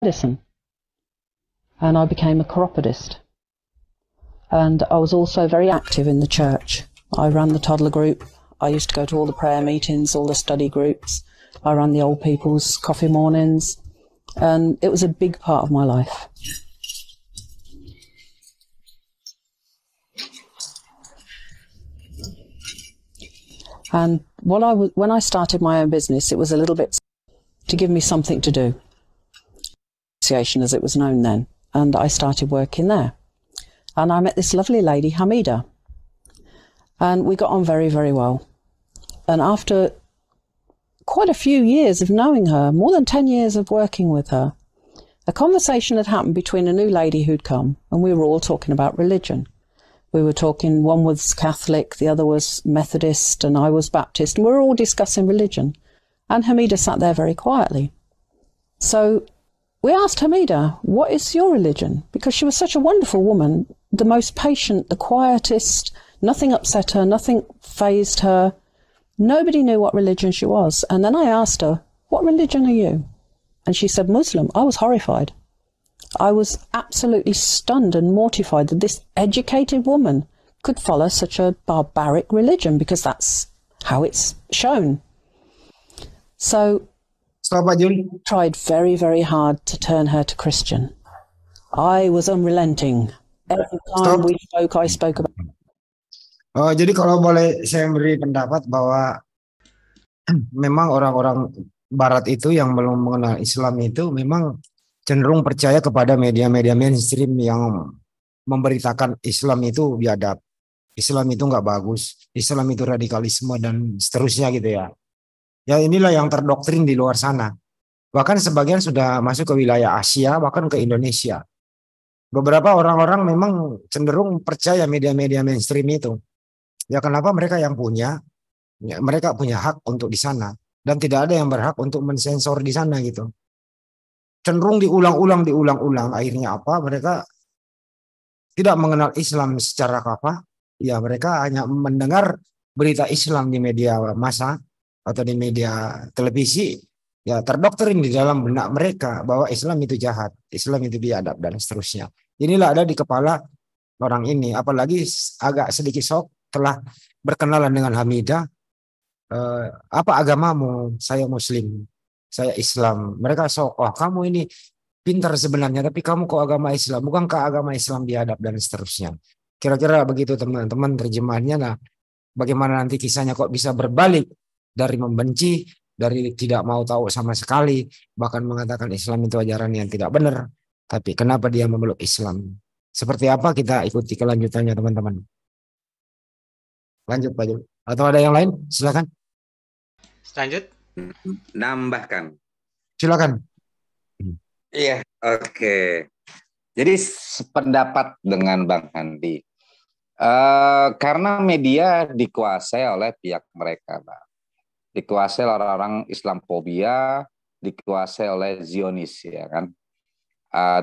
medicine, and I became a chiropodist. And I was also very active in the church. I ran the toddler group. I used to go to all the prayer meetings, all the study groups. I ran the old people's coffee mornings, and it was a big part of my life. And when I started my own business, it was a little bit to give me something to do, association as it was known then, and I started working there. And I met this lovely lady, Hamida, and we got on very, very well. And after quite a few years of knowing her, more than 10 years of working with her, a conversation had happened between a new lady who'd come, and we were all talking about religion. We were talking, one was Catholic, the other was Methodist, and I was Baptist, and we were all discussing religion. And Hamida sat there very quietly. So we asked Hamida, what is your religion? Because she was such a wonderful woman, the most patient, the quietest, nothing upset her, nothing fazed her. Nobody knew what religion she was. And then I asked her, what religion are you? And she said, Muslim. I was horrified. I was absolutely stunned and mortified that this educated woman could follow such a barbaric religion, because that's how it's shown. So I tried very, very hard to turn her to Christian. I was unrelenting. Every time we spoke, I spoke about. Oh, jadi kalau boleh saya beri pendapat bahwa memang orang-orang Barat itu yang belum mengenal Islam itu memang cenderung percaya kepada media-media mainstream yang memberitakan Islam itu biadab, Islam itu nggak bagus, Islam itu radikalisme dan seterusnya gitu ya. Ya inilah yang terdoktrin di luar sana. Bahkan sebagian sudah masuk ke wilayah Asia, bahkan ke Indonesia. Beberapa orang-orang memang cenderung percaya media-media mainstream itu. Ya kenapa mereka yang punya, ya, mereka punya hak untuk di sana. Dan tidak ada yang berhak untuk mensensor di sana gitu. Cenderung diulang-ulang, akhirnya apa? Mereka tidak mengenal Islam secara apa? Ya mereka hanya mendengar berita Islam di media massa atau di media televisi, ya terdoktrin di dalam benak mereka bahwa Islam itu jahat, Islam itu biadab dan seterusnya. Inilah ada di kepala orang ini, apalagi agak sedikit shock telah berkenalan dengan Hamida. Apa agamamu? Saya Muslim, saya Islam. Mereka shock, wah kamu ini pintar sebenarnya, tapi kamu kok agama Islam? Bukankah agama Islam biadab dan seterusnya? Kira-kira begitu teman-teman terjemahannya. Nah, bagaimana nanti kisahnya kok bisa berbalik dari membenci, dari tidak mau tahu sama sekali, bahkan mengatakan Islam itu ajaran yang tidak benar. Tapi kenapa dia memeluk Islam? Seperti apa, kita ikuti kelanjutannya teman-teman. Lanjut Pak Jul. Atau ada yang lain? Silakan. Lanjut. Nambahkan. Silakan. Iya, oke. Jadi sependapat dengan Bang Handi. Karena media dikuasai oleh pihak mereka, Bang. Dikuasai oleh orang Islamfobia, dikuasai oleh Zionis, ya kan.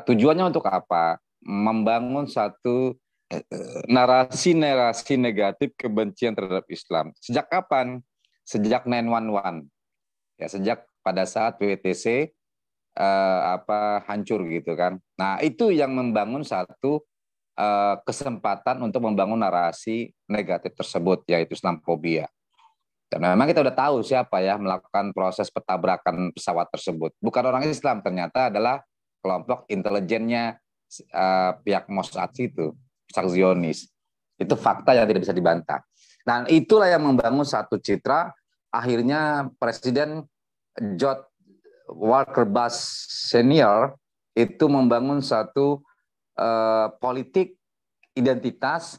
Tujuannya untuk apa? Membangun satu narasi-narasi negatif kebencian terhadap Islam. Sejak kapan? Sejak 911. Ya, sejak pada saat WTC hancur gitu kan. Nah, itu yang membangun satu kesempatan untuk membangun narasi negatif tersebut, yaitu Islamfobia. Dan memang kita udah tahu siapa ya melakukan proses petabrakan pesawat tersebut. Bukan orang Islam, ternyata adalah kelompok intelijennya pihak Mossad itu, pihak Zionis. Itu fakta yang tidak bisa dibantah. Nah, itulah yang membangun satu citra. Akhirnya Presiden George Walker Bush Senior itu membangun satu politik identitas.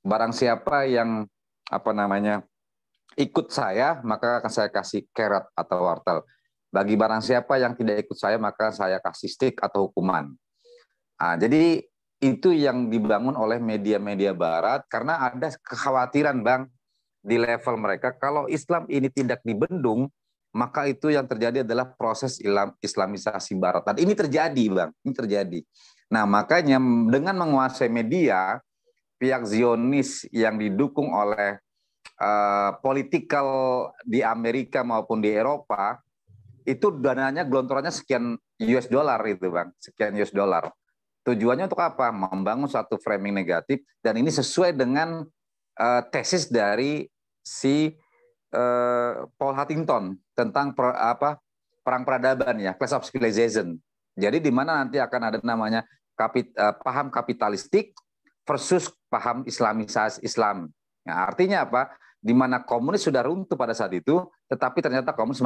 Barang siapa yang ikut saya, maka akan saya kasih carrot atau wortel. Bagi barang siapa yang tidak ikut saya, maka saya kasih stick atau hukuman. Jadi itu yang dibangun oleh media-media Barat, karena ada kekhawatiran, Bang, di level mereka, kalau Islam ini tidak dibendung, maka itu yang terjadi adalah proses Islamisasi Barat. Dan ini terjadi, Bang, ini terjadi. Nah, makanya dengan menguasai media, pihak Zionis yang didukung oleh politikal di Amerika maupun di Eropa, itu dananya gelontorannya sekian US dollar itu Bang, sekian US dollar. Tujuannya untuk apa? Membangun satu framing negatif, dan ini sesuai dengan tesis dari si Paul Huntington tentang perang peradaban ya, Clash of Civilization. Jadi di mana nanti akan ada namanya paham kapitalistik versus paham islamisasi Islam. Nah, artinya apa? Di mana komunis sudah runtuh pada saat itu, tetapi ternyata komunis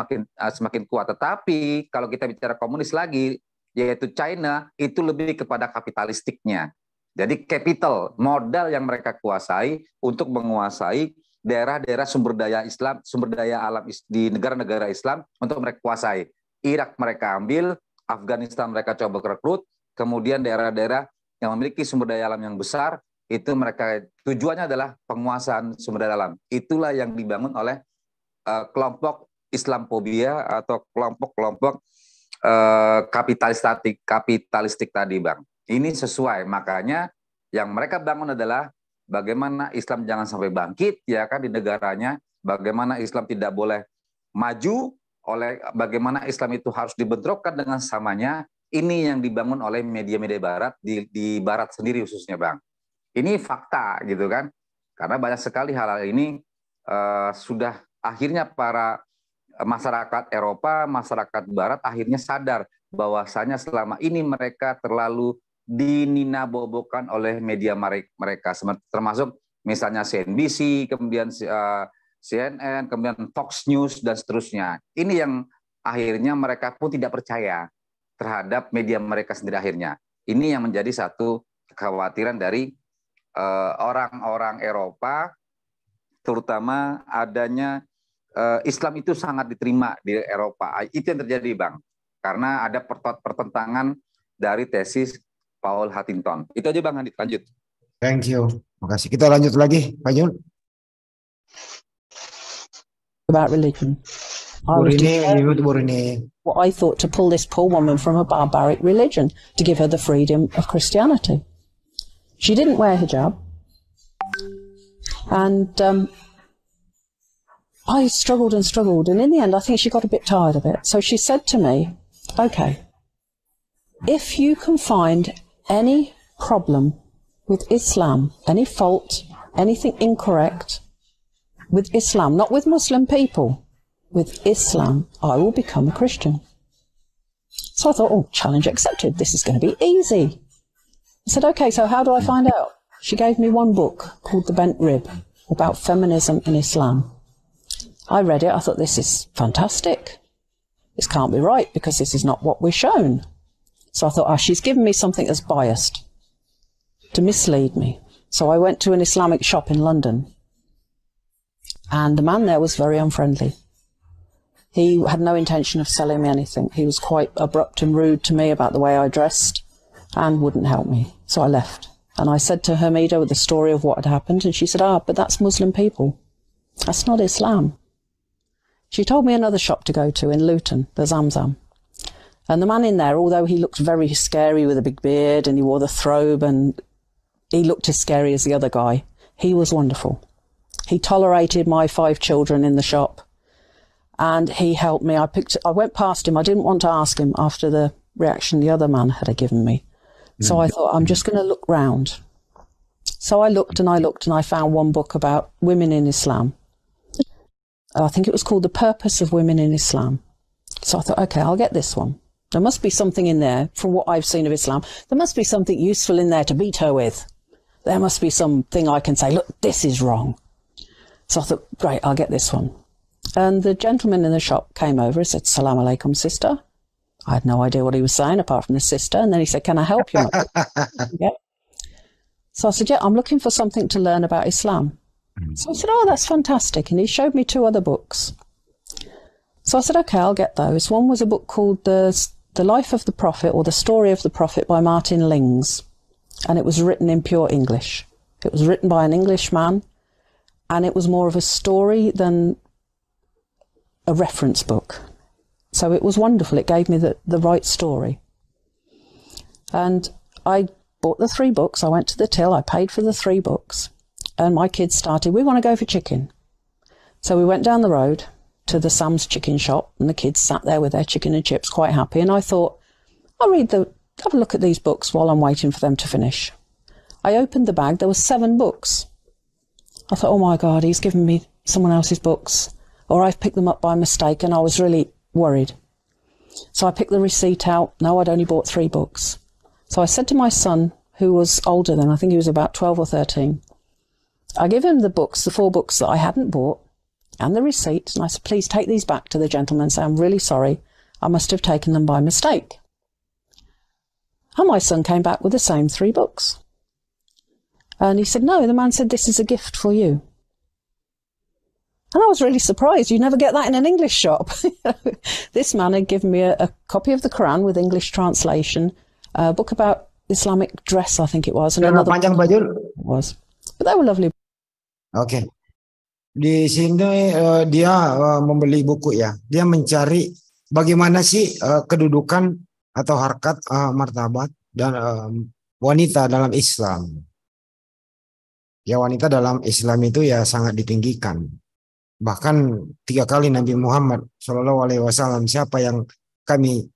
semakin kuat. Tetapi kalau kita bicara komunis lagi, yaitu China, itu lebih kepada kapitalistiknya. Jadi capital, modal yang mereka kuasai untuk menguasai daerah-daerah sumber daya Islam, sumber daya alam di negara-negara Islam untuk mereka kuasai. Irak mereka ambil, Afghanistan mereka coba rekrut, kemudian daerah-daerah yang memiliki sumber daya alam yang besar, itu mereka tujuannya adalah penguasaan sumber daya alam. Itulah yang dibangun oleh kelompok Islamophobia atau kelompok-kelompok kapitalistik tadi Bang. Ini sesuai, makanya yang mereka bangun adalah bagaimana Islam jangan sampai bangkit ya kan di negaranya, bagaimana Islam tidak boleh maju, bagaimana Islam itu harus dibentrokkan dengan samanya. Ini yang dibangun oleh media-media barat di barat sendiri khususnya Bang. Ini fakta gitu kan, karena banyak sekali hal-hal ini sudah akhirnya para masyarakat Eropa, masyarakat Barat akhirnya sadar bahwasanya selama ini mereka terlalu dininabobokan oleh media mereka, termasuk misalnya CNBC, kemudian CNN, kemudian Fox News, dan seterusnya. Ini yang akhirnya mereka pun tidak percaya terhadap media mereka sendiri akhirnya. Ini yang menjadi satu kekhawatiran dari orang-orang Eropa, terutama adanya Islam itu sangat diterima di Eropa. Itu yang terjadi Bang, karena ada pertentangan dari tesis Paul Huntington. Itu aja Bang, lanjut. Thank you. Makasih. Kita lanjut lagi, Pak Jun. About religion. What I thought to pull this poor woman from a barbaric religion to give her the freedom of Christianity. She didn't wear hijab. And I struggled and struggled, and in the end I think she got a bit tired of it. So she said to me, okay, if you can find any problem with Islam, any fault, anything incorrect with Islam, not with Muslim people, with Islam, I will become a Christian. So I thought, oh, challenge accepted. This is going to be easy. I said, okay, so how do I find out? She gave me one book called The Bent Rib about feminism in Islam. I read it. I thought, this is fantastic. This can't be right because this is not what we're shown. So I thought, she's given me something that's biased to mislead me. So I went to an Islamic shop in London, and the man there was very unfriendly. He had no intention of selling me anything. He was quite abrupt and rude to me about the way I dressed and wouldn't help me. So I left. And I said to Hamida with the story of what had happened, and she said, but that's Muslim people. That's not Islam. She told me another shop to go to in Luton, the Zamzam. And the man in there, although he looked very scary with a big beard and he wore the throbe and he looked as scary as the other guy, he was wonderful. He tolerated my 5 children in the shop, and he helped me. I went past him. I didn't want to ask him after the reaction the other man had given me. So I thought, I'm just going to look round. So I looked and I looked, and I found one book about women in Islam. I think it was called The Purpose of Women in Islam. So I thought, okay, I'll get this one. There must be something in there, from what I've seen of Islam, there must be something useful in there to beat her with. There must be something I can say, look, this is wrong. So I thought, great, I'll get this one. And the gentleman in the shop came over and said, Salam alaikum, sister. I had no idea what he was saying apart from the sister. And then he said, can I help you? Yeah. So I said, yeah, I'm looking for something to learn about Islam. So I said, oh, that's fantastic. And he showed me 2 other books. So I said, okay, I'll get those. One was a book called The Life of the Prophet, or The Story of the Prophet, by Martin Lings. And it was written in pure English. It was written by an Englishman, and it was more of a story than a reference book. So it was wonderful. It gave me the right story. And I bought the 3 books. I went to the till. I paid for the 3 books. And my kids started, we want to go for chicken. So we went down the road to the Sam's chicken shop, and the kids sat there with their chicken and chips quite happy. And I thought, have a look at these books while I'm waiting for them to finish. I opened the bag, there were 7 books. I thought, oh my God, he's given me someone else's books, or I've picked them up by mistake, and I was really worried. So I picked the receipt out. No, I'd only bought 3 books. So I said to my son, who was older then, I think he was about 12 or 13, I gave him the books, the 4 books that I hadn't bought, and the receipt, and I said, please take these back to the gentleman and say, I'm really sorry, I must have taken them by mistake. And my son came back with the same 3 books. And he said, no, the man said, this is a gift for you. And I was really surprised. You never get that in an English shop. This man had given me a copy of the Quran with English translation, a book about Islamic dress, I think it was. And Celana another panjang baju. it was. But they were lovely. Oke. Di sini dia membeli buku ya. Dia mencari bagaimana sih kedudukan atau harkat martabat dan wanita dalam Islam. Ya, wanita dalam Islam itu ya sangat ditinggikan. Bahkan 3 kali Nabi Muhammad SAW, siapa yang kami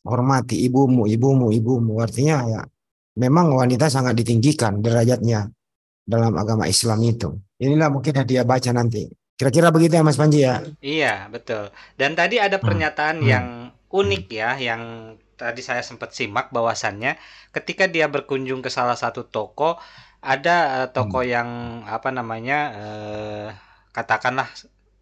hormati, ibumu, ibumu, ibumu. Artinya ya memang wanita sangat ditinggikan derajatnya dalam agama Islam itu. Inilah mungkin yang dia baca nanti. Kira-kira begitu ya Mas Panji ya? Iya, betul. Dan tadi ada pernyataan yang unik ya, yang tadi saya sempat simak bahwasannya ketika dia berkunjung ke salah satu toko, ada toko yang katakanlah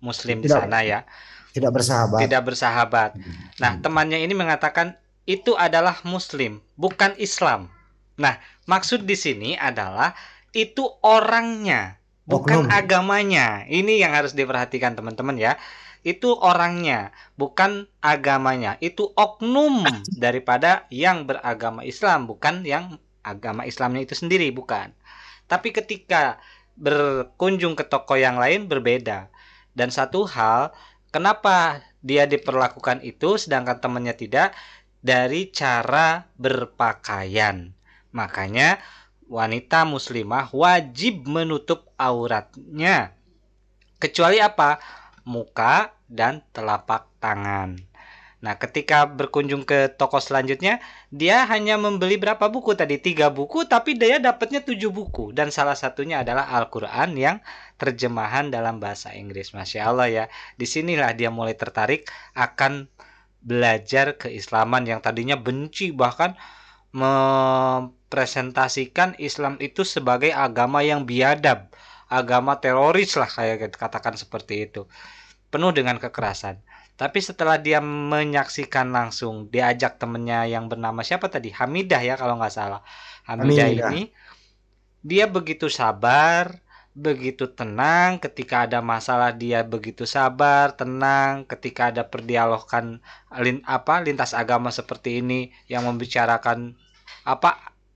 Muslim di Tidak. sana ya, Tidak bersahabat. tidak bersahabat. Nah, temannya ini mengatakan itu adalah Muslim, bukan Islam. Nah, maksud di sini adalah itu orangnya, bukan Oknum. agamanya. Ini yang harus diperhatikan teman-teman ya. Itu orangnya, bukan agamanya. Itu oknum daripada yang beragama Islam, bukan yang agama Islamnya itu sendiri, bukan. Tapi ketika berkunjung ke toko yang lain berbeda. Dan satu hal, kenapa dia diperlakukan itu sedangkan temannya tidak, dari cara berpakaian. Makanya wanita muslimah wajib menutup auratnya. Kecuali apa? Muka dan telapak tangan. Nah, ketika berkunjung ke toko selanjutnya, dia hanya membeli berapa buku tadi? 3 buku, tapi dia dapatnya 7 buku. Dan salah satunya adalah Al-Quran yang terjemahan dalam bahasa Inggris. Masya Allah ya. Disinilah dia mulai tertarik akan belajar keislaman yang tadinya benci, bahkan mempresentasikan Islam itu sebagai agama yang biadab, agama teroris lah, kayak katakan seperti itu, penuh dengan kekerasan. Tapi setelah dia menyaksikan langsung, diajak temennya yang bernama siapa tadi? Hamidah ya kalau nggak salah. Hamidah ini, dia begitu sabar, begitu tenang. Ketika ada masalah dia begitu sabar, tenang. Ketika ada perdialogkan lintas agama seperti ini yang membicarakan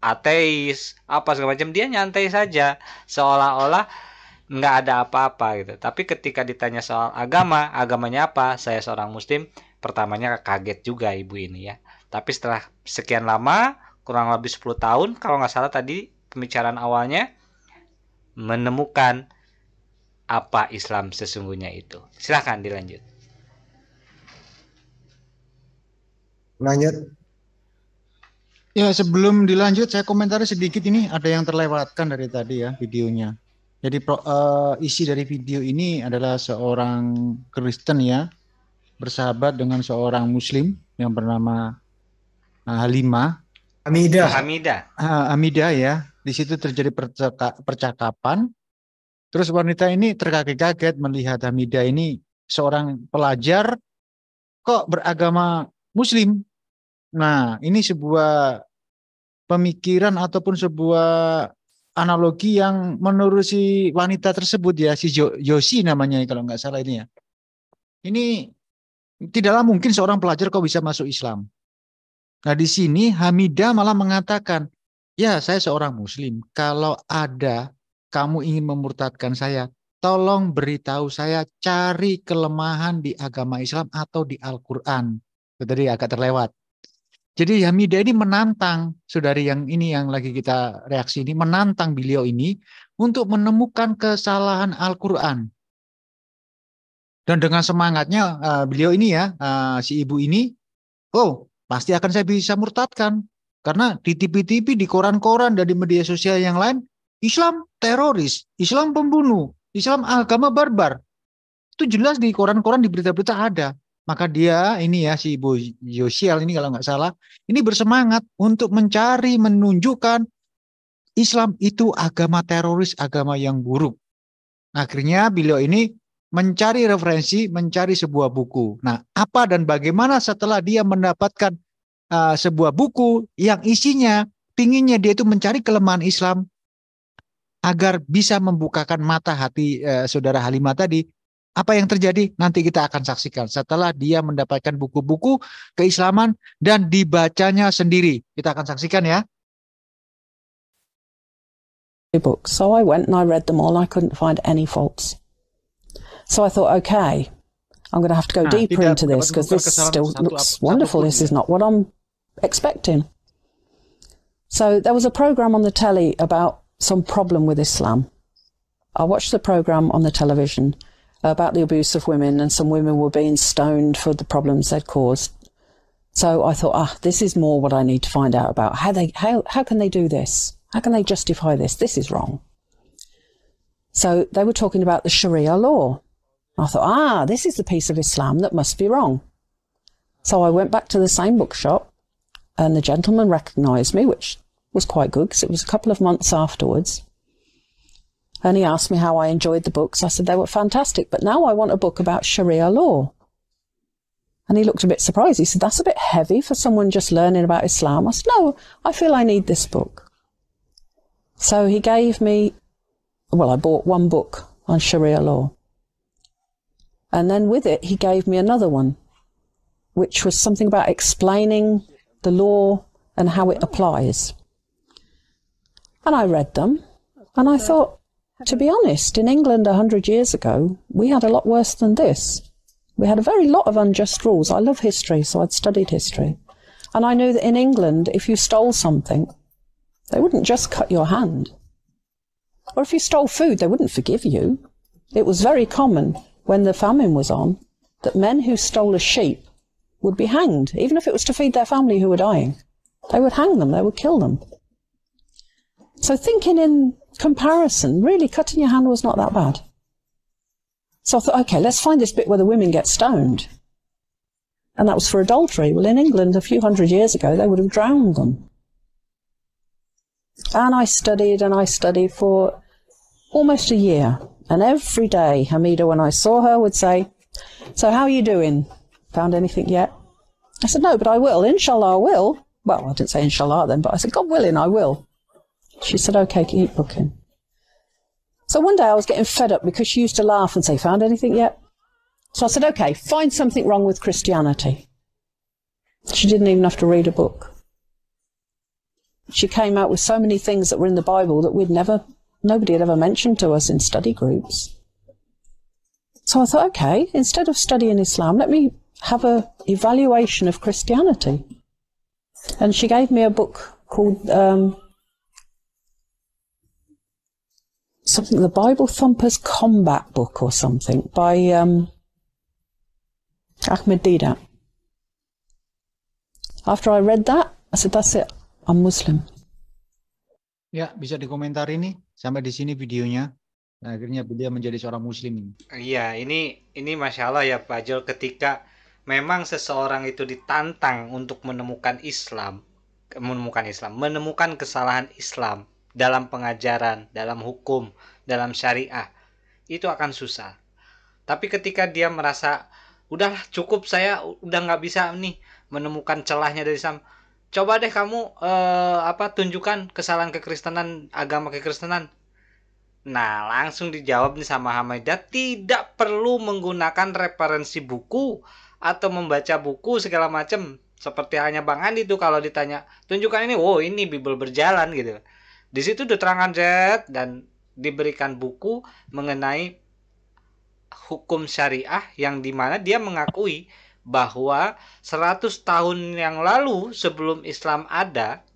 ateis, segala macam, dia nyantai saja, seolah-olah nggak ada apa-apa gitu. Tapi ketika ditanya soal agama, agamanya apa? Saya seorang Muslim. Pertamanya kaget juga ibu ini ya. Tapi setelah sekian lama, kurang lebih 10 tahun, kalau nggak salah tadi pembicaraan awalnya, menemukan apa Islam sesungguhnya itu. Silahkan dilanjut. Lanjut. Ya, sebelum dilanjut saya komentari sedikit, ini ada yang terlewatkan dari tadi ya videonya. Jadi isi dari video ini adalah seorang Kristen ya, bersahabat dengan seorang Muslim yang bernama Hamidah ya. Di situ terjadi percakapan. Terus wanita ini terkaget-kaget melihat Hamidah ini seorang pelajar kok beragama Muslim. Nah, ini sebuah pemikiran ataupun sebuah analogi yang menurut si wanita tersebut ya, si Yosi namanya kalau nggak salah ini ya. Ini tidaklah mungkin seorang pelajar kok bisa masuk Islam. Nah, di sini Hamidah malah mengatakan, ya saya seorang Muslim. Kalau ada kamu ingin memurtadkan saya, tolong beritahu saya, cari kelemahan di agama Islam atau di Al-Quran. Itu tadi agak terlewat. Jadi Hamidah ini menantang, saudari yang ini yang lagi kita reaksi ini, menantang beliau ini untuk menemukan kesalahan Al-Quran. Dan dengan semangatnya beliau ini ya, si ibu ini, oh pasti akan saya bisa murtadkan. Karena di TV-TV, di koran-koran, dan di media sosial yang lain, Islam teroris, Islam pembunuh, Islam agama barbar. Itu jelas di koran-koran, di berita-berita ada. Maka dia, ini ya, si Ibu Yosial ini kalau nggak salah, ini bersemangat untuk mencari, menunjukkan Islam itu agama teroris, agama yang buruk. Akhirnya beliau ini mencari referensi, mencari sebuah buku. Nah, apa dan bagaimana setelah dia mendapatkan sebuah buku yang isinya pinginnya dia itu mencari kelemahan Islam agar bisa membukakan mata hati saudara Halimah tadi. Apa yang terjadi nanti kita akan saksikan setelah dia mendapatkan buku-buku keislaman dan dibacanya sendiri. Kita akan saksikan ya. Books. So I went and I read them all. I couldn't find any faults. So I thought, okay, I'm going to have to go deeper into this because this still looks wonderful. This is not what I'm expecting. So there was a program on the telly about some problem with Islam. I watched the program on the television about the abuse of women, and some women were being stoned for the problems they'd caused. So I thought, this is more what I need to find out about. How can they do this? How can they justify this? This is wrong. So they were talking about the Sharia law. I thought, this is the piece of Islam that must be wrong. So I went back to the same bookshop, and the gentleman recognised me, which was quite good because it was a couple of months afterwards. And he asked me how I enjoyed the books. I said they were fantastic, but now I want a book about Sharia law. And he looked a bit surprised. He said, that's a bit heavy for someone just learning about Islam. I said, no, I feel I need this book. So he gave me, I bought one book on Sharia law. And then with it, he gave me another one, which was something about explaining the law and how it applies. And I read them, and I thought, to be honest, in England 100 years ago, we had a lot worse than this. We had a very lot of unjust rules. I love history, so I'd studied history. And I knew that in England, if you stole something, they wouldn't just cut your hand. Or if you stole food, they wouldn't forgive you. It was very common when the famine was on that men who stole a sheep would be hanged, even if it was to feed their family who were dying. They would hang them, they would kill them. So thinking in comparison, really cutting your hand was not that bad. So I thought, okay, let's find this bit where the women get stoned. And that was for adultery. Well, in England, a few hundred years ago, they would have drowned them. And I studied for almost a year. And every day, Hamida, when I saw her, would say, so how are you doing? Found anything yet? I said, no, but I will. Inshallah, I will. Well, I didn't say inshallah then, but I said, God willing, I will. She said, okay, keep looking. So one day I was getting fed up because she used to laugh and say, found anything yet? So I said, okay, find something wrong with Christianity. She didn't even have to read a book. She came out with so many things that were in the Bible that nobody had ever mentioned to us in study groups. So I thought, okay, instead of studying Islam, let me have an evaluation of Christianity. And she gave me a book called something, the Bible Thumpers Combat Book or something by Ahmed Deedat. After I read that, I said, that's it, I'm Muslim. Ya, bisa dikomentari nih sampai di sini videonya. Nah, akhirnya beliau menjadi seorang muslim. Iya, ini Masya Allah ya Pak Jol, ketika memang seseorang itu ditantang untuk menemukan kesalahan Islam dalam pengajaran, dalam hukum, dalam syariah, itu akan susah. Tapi ketika dia merasa, udahlah cukup, saya udah nggak bisa nih menemukan celahnya dari Islam, coba deh kamu tunjukkan kesalahan kekristenan, agama kekristenan. Nah, langsung dijawab nih sama Hamidah, tidak perlu menggunakan referensi buku atau membaca buku segala macam. Seperti hanya Bang Andi tuh kalau ditanya, tunjukkan ini, ini Bible berjalan gitu. Di situ diterangkan dan diberikan buku mengenai hukum syariah yang dimana dia mengakui bahwa 100 tahun yang lalu sebelum Islam ada,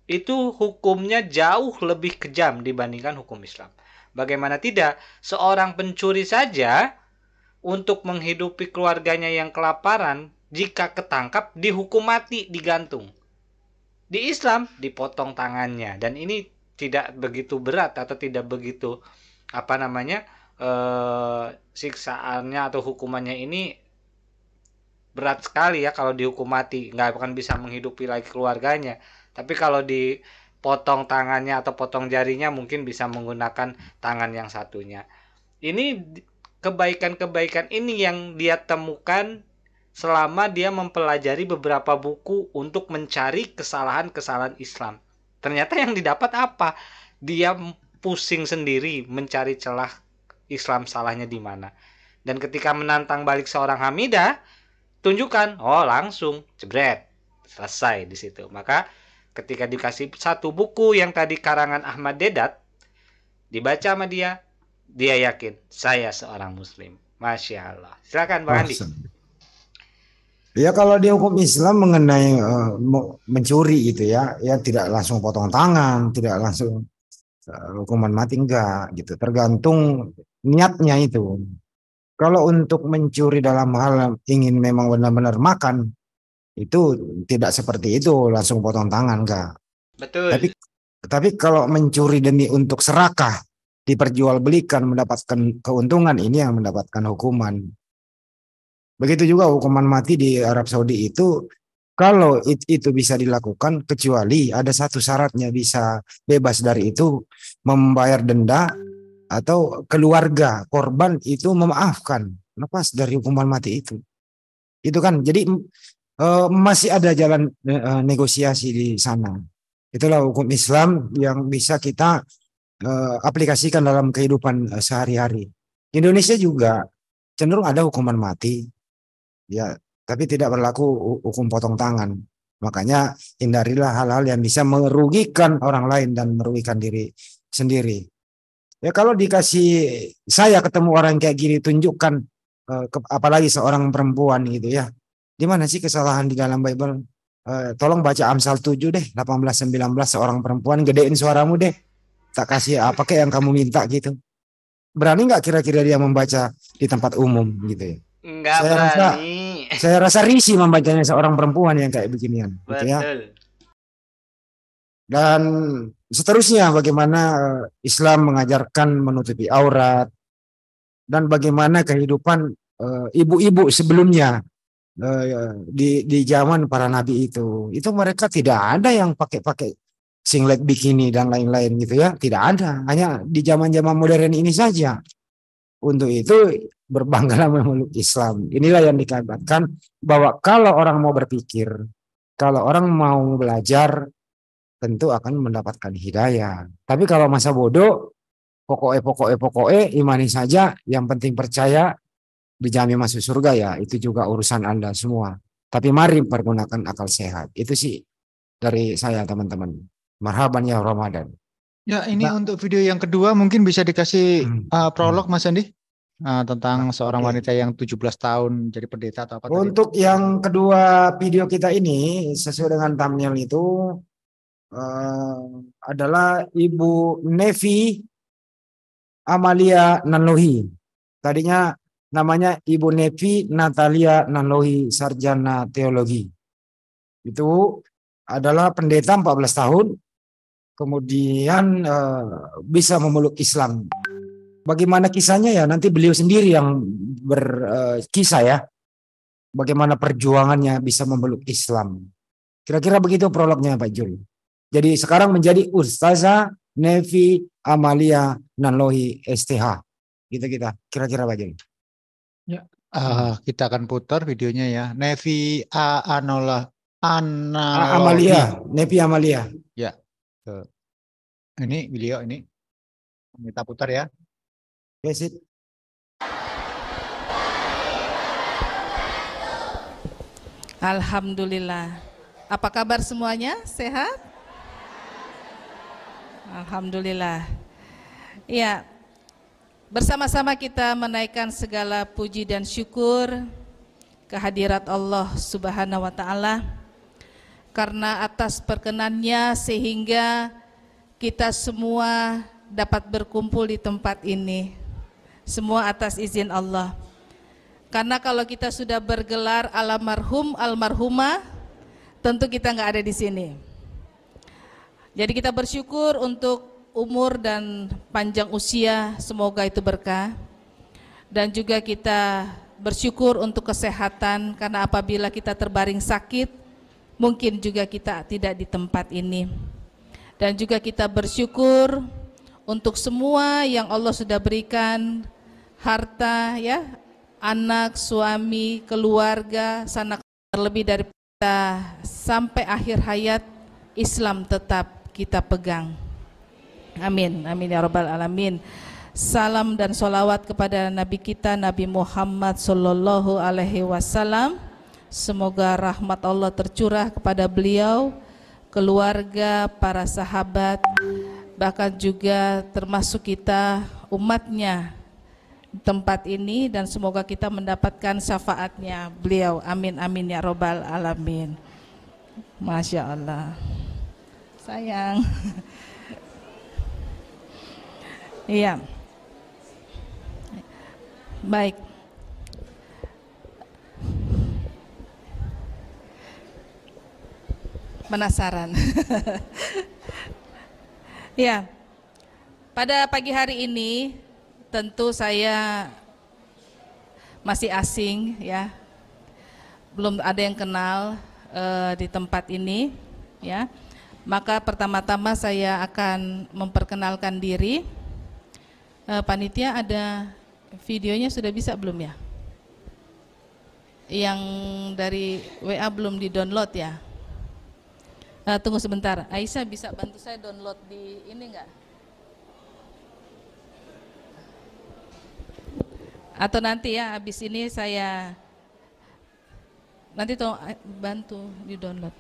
itu hukumnya jauh lebih kejam dibandingkan hukum Islam. Bagaimana tidak, seorang pencuri saja untuk menghidupi keluarganya yang kelaparan, jika ketangkap dihukum mati, digantung. Di Islam dipotong tangannya, dan ini tidak begitu berat atau tidak begitu siksaannya atau hukumannya ini berat sekali ya. Kalau dihukum mati nggak akan bisa menghidupi lagi keluarganya, tapi kalau dipotong tangannya atau potong jarinya mungkin bisa menggunakan tangan yang satunya. Ini kebaikan-kebaikan ini yang dia temukan selama dia mempelajari beberapa buku untuk mencari kesalahan-kesalahan Islam. Ternyata yang didapat apa? Dia pusing sendiri mencari celah Islam salahnya di mana. Dan ketika menantang balik seorang Hamidah, tunjukkan, langsung jebret, selesai di situ. Maka ketika dikasih satu buku yang tadi karangan Ahmad Deedat, dibaca sama dia yakin saya seorang Muslim. Masya Allah. Silakan Bang Andi. Ya kalau di hukum Islam mengenai mencuri gitu ya tidak langsung potong tangan, tidak langsung hukuman mati, enggak gitu. Tergantung niatnya itu. Kalau untuk mencuri dalam hal ingin memang benar-benar makan, itu tidak seperti itu langsung potong tangan, enggak. Betul. Tapi kalau mencuri demi untuk serakah, diperjualbelikan mendapatkan keuntungan, ini yang mendapatkan hukuman. Begitu juga hukuman mati di Arab Saudi itu, kalau itu bisa dilakukan kecuali ada satu syaratnya, bisa bebas dari itu, membayar denda atau keluarga korban itu memaafkan, lepas dari hukuman mati itu. Itu kan, jadi masih ada jalan negosiasi di sana. Itulah hukum Islam yang bisa kita aplikasikan dalam kehidupan sehari-hari. Indonesia juga cenderung ada hukuman mati, ya, tapi tidak berlaku hukum potong tangan. Makanya hindarilah hal-hal yang bisa merugikan orang lain dan merugikan diri sendiri. Ya kalau dikasih, saya ketemu orang kayak gini, tunjukkan, apalagi seorang perempuan gitu ya. Di mana sih kesalahan di dalam Bible? Tolong baca Amsal 7 deh, 18-19, seorang perempuan, gedein suaramu deh. Tak kasih apa kayak yang kamu minta gitu. Berani nggak kira-kira dia membaca di tempat umum gitu ya? Nggak berani. Saya rasa risih membacanya seorang perempuan yang kayak beginian. Betul. Gitu ya. Dan seterusnya bagaimana Islam mengajarkan menutupi aurat, dan bagaimana kehidupan ibu-ibu sebelumnya di zaman para nabi itu mereka tidak ada yang pakai singlet bikini dan lain-lain gitu ya, tidak ada, hanya di zaman-zaman modern ini saja. Untuk itu berbanggalah memeluk Islam. Inilah yang dikatakan bahwa kalau orang mau berpikir, kalau orang mau belajar, tentu akan mendapatkan hidayah. Tapi kalau masa bodoh, pokoknya imani saja, yang penting percaya, dijamin masuk surga, ya itu juga urusan Anda semua. Tapi mari pergunakan akal sehat. Itu sih dari saya, teman-teman. Marhaban ya Ramadan. Ya, ini untuk video yang kedua mungkin bisa dikasih prolog Mas Andi tentang seorang wanita yang 17 tahun jadi pendeta atau apa tadi? Untuk yang kedua video kita ini sesuai dengan thumbnail itu adalah Ibu Nevi Amalia Nanlohi. Tadinya namanya Ibu Nevi Natalia Nanlohi, sarjana teologi. Itu adalah pendeta 14 tahun, kemudian bisa memeluk Islam. Bagaimana kisahnya ya nanti beliau sendiri yang berkisah ya. Bagaimana perjuangannya bisa memeluk Islam. Kira-kira begitu prolognya Pak Jul. Jadi sekarang menjadi Ustazah Nevi Amalia Nanlohi STH. Gitu kita. Kira-kira Pak Jul. Ya, kita akan putar videonya ya. Nevi Amalia, Nevi Amalia. Ya. Ini video ini. Kita putar ya. Yes, it. Alhamdulillah. Apa kabar semuanya? Sehat? Alhamdulillah. Ya, bersama-sama kita menaikkan segala puji dan syukur kehadirat Allah Subhanahu wa Ta'ala, karena atas perkenannya sehingga kita semua dapat berkumpul di tempat ini. Semua atas izin Allah. Karena kalau kita sudah bergelar almarhum, almarhumah, tentu kita nggak ada di sini. Jadi kita bersyukur untuk umur dan panjang usia, semoga itu berkah. Dan juga kita bersyukur untuk kesehatan, karena apabila kita terbaring sakit, mungkin juga kita tidak di tempat ini. Dan juga kita bersyukur untuk semua yang Allah sudah berikan, harta ya, anak, suami, keluarga, sanak terlebih dari kita sampai akhir hayat, Islam tetap kita pegang. Amin, amin ya rabbal alamin. Salam dan sholawat kepada Nabi kita, Nabi Muhammad sallallahu alaihi wasallam. Semoga rahmat Allah tercurah kepada beliau, keluarga, para sahabat, bahkan juga termasuk kita umatnya di tempat ini, dan semoga kita mendapatkan syafaatnya beliau. Amin, amin ya rabbal alamin. Masya Allah. Sayang. Iya. Baik. Penasaran. Ya. Pada pagi hari ini tentu saya masih asing ya. Belum ada yang kenal di tempat ini ya. Maka pertama-tama saya akan memperkenalkan diri. Panitia ada videonya sudah bisa belum ya? Yang dari WA belum di-download ya? Tunggu sebentar, Aisyah bisa bantu saya download di ini enggak? Atau nanti ya, habis ini saya nanti tolong bantu di-download.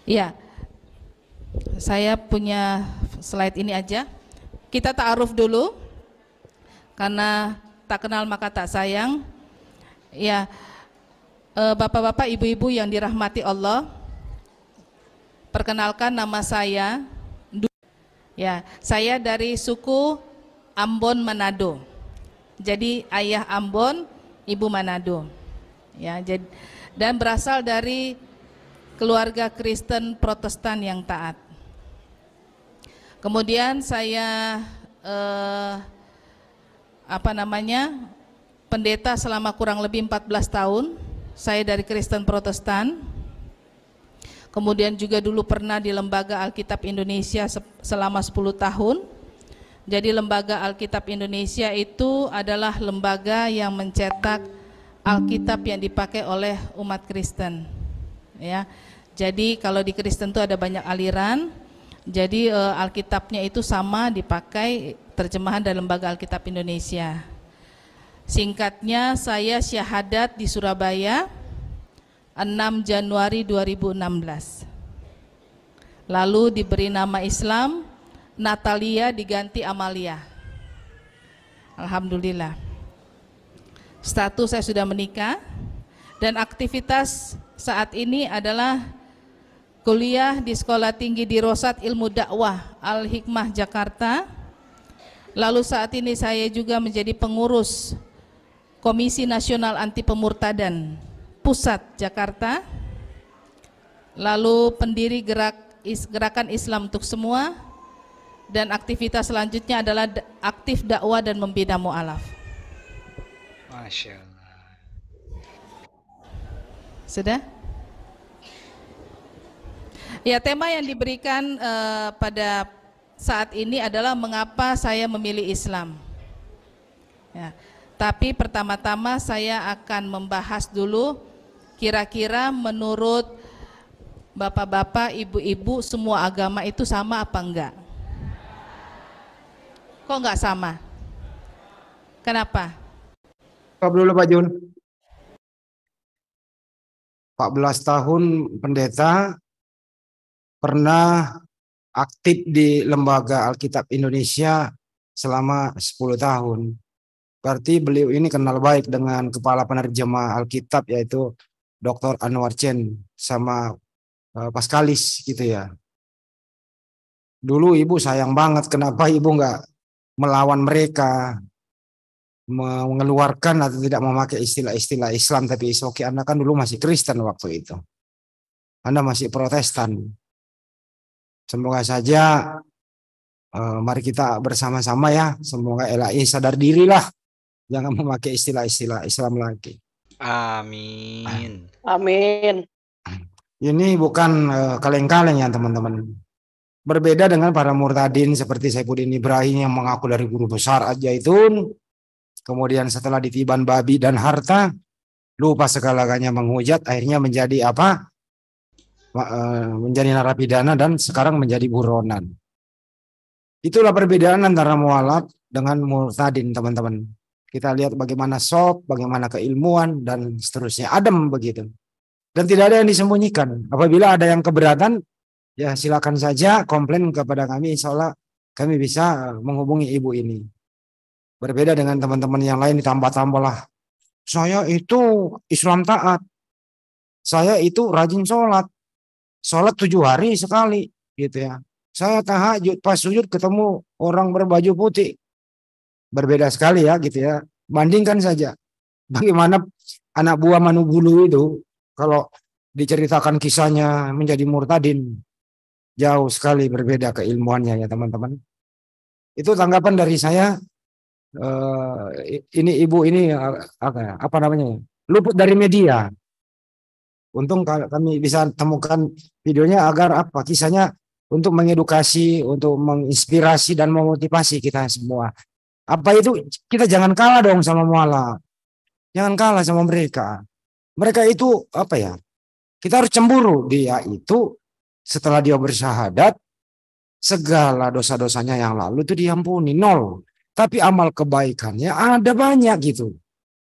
Iya, saya punya slide ini aja. Kita ta'aruf dulu, karena tak kenal maka tak sayang. Ya, bapak-bapak, ibu-ibu yang dirahmati Allah, perkenalkan nama saya. Ya, saya dari suku Ambon Manado. Jadi ayah Ambon, ibu Manado. Ya, dan berasal dari keluarga Kristen Protestan yang taat. Kemudian saya pendeta selama kurang lebih 14 tahun. Saya dari Kristen Protestan. Kemudian juga dulu pernah di Lembaga Alkitab Indonesia selama 10 tahun. Jadi Lembaga Alkitab Indonesia itu adalah lembaga yang mencetak Alkitab yang dipakai oleh umat Kristen. Ya. Jadi kalau di Kristen itu ada banyak aliran. Jadi Alkitabnya itu sama dipakai terjemahan dari Lembaga Alkitab Indonesia. Singkatnya, saya syahadat di Surabaya 6 Januari 2016. Lalu diberi nama Islam, Natalia diganti Amalia. Alhamdulillah. Status saya sudah menikah, dan aktivitas saat ini adalah kuliah di Sekolah Tinggi Dirosat Ilmu Dakwah Al-Hikmah Jakarta. Lalu saat ini saya juga menjadi pengurus Komisi Nasional Anti Pemurtadan Pusat Jakarta. Lalu pendiri Gerakan Islam untuk Semua, dan aktivitas selanjutnya adalah aktif dakwah dan membina mu'alaf. Masya Allah. Sudah? Ya, tema yang diberikan pada saat ini adalah mengapa saya memilih Islam. Ya, tapi pertama-tama saya akan membahas dulu kira-kira menurut bapak-bapak, ibu-ibu, semua agama itu sama apa enggak? Kok enggak sama? Kenapa? Jawab dulu Pak Jun. 14 tahun pendeta, pernah aktif di Lembaga Alkitab Indonesia selama 10 tahun. Berarti beliau ini kenal baik dengan kepala penerjemah Alkitab, yaitu Dr. Anwar Chen sama Paskalis gitu ya. Dulu ibu sayang banget, kenapa ibu nggak melawan mereka? mengeluarkan atau tidak memakai istilah-istilah Islam, tapi oke, Anda kan dulu masih Kristen waktu itu. Anda masih Protestan. Semoga saja mari kita bersama-sama ya, semoga LAI sadar dirilah, jangan memakai istilah-istilah Islam lagi. Amin. Amin. Ini bukan kaleng-kaleng ya teman-teman. Berbeda dengan para murtadin seperti Saifuddin Ibrahim yang mengaku dari guru besar Al-Zaitun, kemudian setelah ditiban babi dan harta, lupa segala-galanya menghujat, akhirnya menjadi apa? Menjadi narapidana dan sekarang menjadi buronan. Itulah perbedaan antara mualaf dengan murtadin, teman-teman. Kita lihat bagaimana soft, bagaimana keilmuan dan seterusnya, adem begitu. Dan tidak ada yang disembunyikan. Apabila ada yang keberatan, ya silakan saja komplain kepada kami, insya Allah kami bisa menghubungi ibu ini. Berbeda dengan teman-teman yang lain, ditambah-tambah lah. Saya itu Islam taat. Saya itu rajin sholat. Sholat 7 hari sekali gitu ya. Saya tahajud, pas sujud ketemu orang berbaju putih. Berbeda sekali ya gitu ya. Bandingkan saja bagaimana anak buah Manugulu itu kalau diceritakan kisahnya menjadi murtadin, jauh sekali berbeda keilmuannya ya teman-teman. Itu tanggapan dari saya. Ini ibu ini apa namanya, luput dari media. Untung kami bisa temukan videonya agar apa, kisahnya untuk mengedukasi, untuk menginspirasi dan memotivasi kita semua. Apa itu, kita jangan kalah dong sama mualaf. Jangan kalah sama mereka. Mereka itu apa ya? Kita harus cemburu. Dia itu setelah dia bersyahadat, segala dosa-dosanya yang lalu itu diampuni, 0. Tapi amal kebaikannya ada banyak gitu.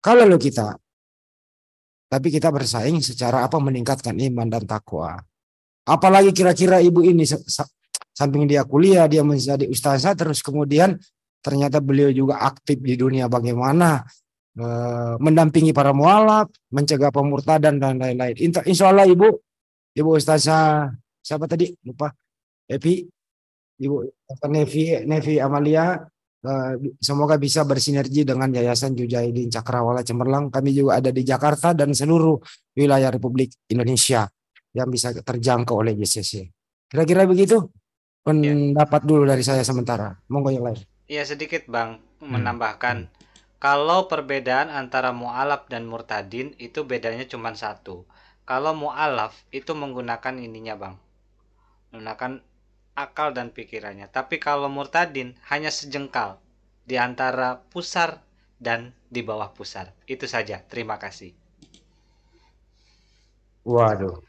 Kalau kita, tapi kita bersaing secara apa, meningkatkan iman dan takwa. Apalagi kira-kira ibu ini samping dia kuliah, dia menjadi ustazah, terus kemudian ternyata beliau juga aktif di dunia bagaimana mendampingi para mualaf, mencegah pemurtadan dan lain-lain. Insya Allah ibu ustazah siapa tadi lupa, Evi, ibu Nevi Amalia. Semoga bisa bersinergi dengan Yayasan Jujaidin Cakrawala Cemerlang. Kami juga ada di Jakarta dan seluruh wilayah Republik Indonesia yang bisa terjangkau oleh JCC. Kira-kira begitu pendapat dulu dari saya sementara. Monggo yang lain. Ya sedikit Bang, menambahkan. Kalau perbedaan antara mu'alaf dan murtadin itu bedanya cuma satu. Kalau mu'alaf itu menggunakan ininya Bang, menggunakan akal dan pikirannya. Tapi kalau murtadin hanya sejengkal di antara pusar dan di bawah pusar. Itu saja. Terima kasih. Waduh,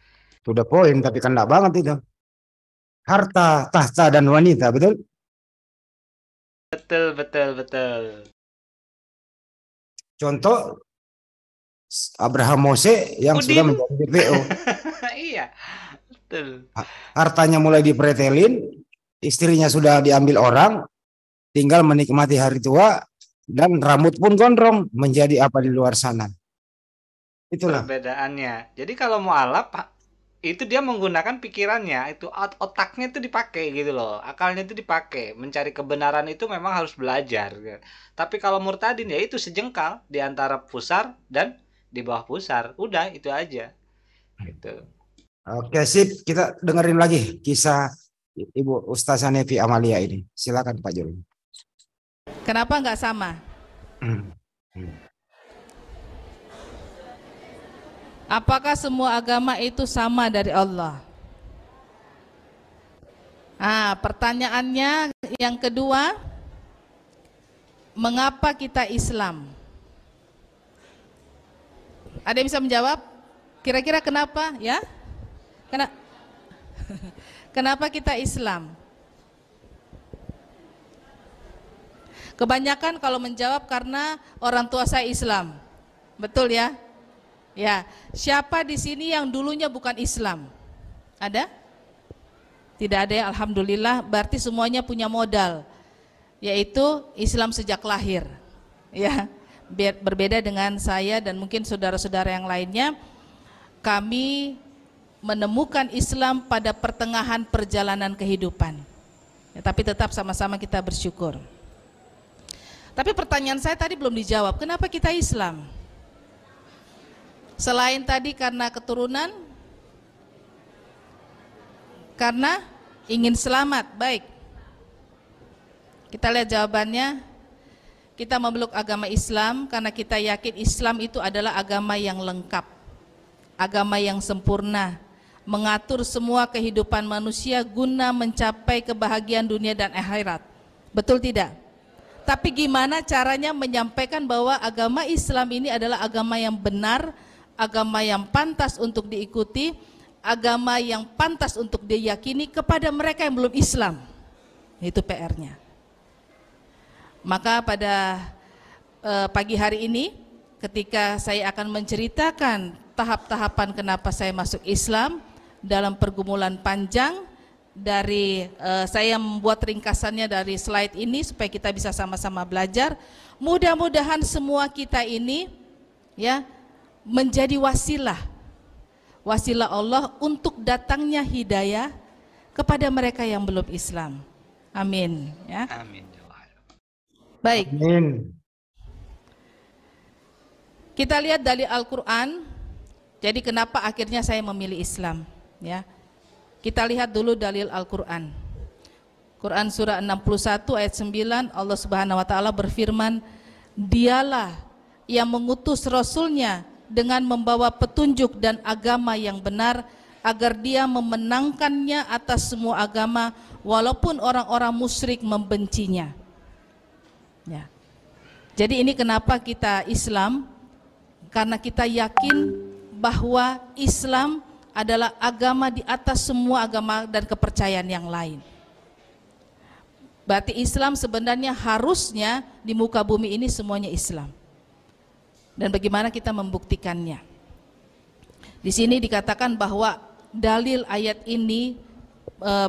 sudah poin tapi kena banget itu. Harta, tahta dan wanita, betul? Betul. Contoh Abraham Mose yang Udin sudah menjadi DPO. Iya, betul. Hartanya mulai dipretelin, istrinya sudah diambil orang, tinggal menikmati hari tua, dan rambut pun gondrong, menjadi apa di luar sana. Itulah Perbedaannya. Jadi kalau mu'alaf itu dia menggunakan pikirannya, itu otaknya itu dipakai gitu loh, akalnya itu dipakai, mencari kebenaran itu memang harus belajar. Tapi kalau murtadin ya itu sejengkal di antara pusar dan di bawah pusar, udah itu aja. Gitu. Oke, sip. Kita dengerin lagi kisah Ibu Ustazah Nevi Amalia ini. Silakan Pak Jul. Kenapa nggak sama? Apakah semua agama itu sama dari Allah? Pertanyaannya yang kedua, mengapa kita Islam? Ada yang bisa menjawab? Kira-kira kenapa? Ya? Kenapa kita Islam? Kebanyakan kalau menjawab karena orang tua saya Islam. Betul ya? Ya, siapa di sini yang dulunya bukan Islam? Ada? Tidak ada ya, alhamdulillah. Berarti semuanya punya modal, yaitu Islam sejak lahir. Ya, berbeda dengan saya dan mungkin saudara-saudara yang lainnya. Kami menemukan Islam pada pertengahan perjalanan kehidupan. Ya, tapi tetap sama-sama kita bersyukur. Tapi pertanyaan saya tadi belum dijawab, kenapa kita Islam? Selain tadi karena keturunan, karena ingin selamat, baik. Kita lihat jawabannya. Kita memeluk agama Islam karena kita yakin Islam itu adalah agama yang lengkap, agama yang sempurna, mengatur semua kehidupan manusia guna mencapai kebahagiaan dunia dan akhirat. Betul tidak? Tapi gimana caranya menyampaikan bahwa agama Islam ini adalah agama yang benar, agama yang pantas untuk diikuti, agama yang pantas untuk diyakini kepada mereka yang belum Islam. Itu PR-nya. Maka pada pagi hari ini ketika saya akan menceritakan tahap-tahapan kenapa saya masuk Islam dalam pergumulan panjang dari saya membuat ringkasannya dari slide ini supaya kita bisa sama-sama belajar. Mudah-mudahan semua kita ini ya menjadi wasilah Allah untuk datangnya hidayah kepada mereka yang belum Islam. Amin ya. Amin. Baik. Amin. Kita lihat dalil Al-Qur'an. Jadi kenapa akhirnya saya memilih Islam, ya. Kita lihat dulu dalil Al-Qur'an. Quran surah 61 ayat 9, Allah Subhanahu wa taala berfirman, "Dialah yang mengutus rasulnya dengan membawa petunjuk dan agama yang benar agar dia memenangkannya atas semua agama walaupun orang-orang musyrik membencinya." Ya. Jadi ini kenapa kita Islam, karena kita yakin bahwa Islam adalah agama di atas semua agama dan kepercayaan yang lain. Berarti Islam sebenarnya harusnya di muka bumi ini semuanya Islam. Dan bagaimana kita membuktikannya? Di sini dikatakan bahwa dalil ayat ini,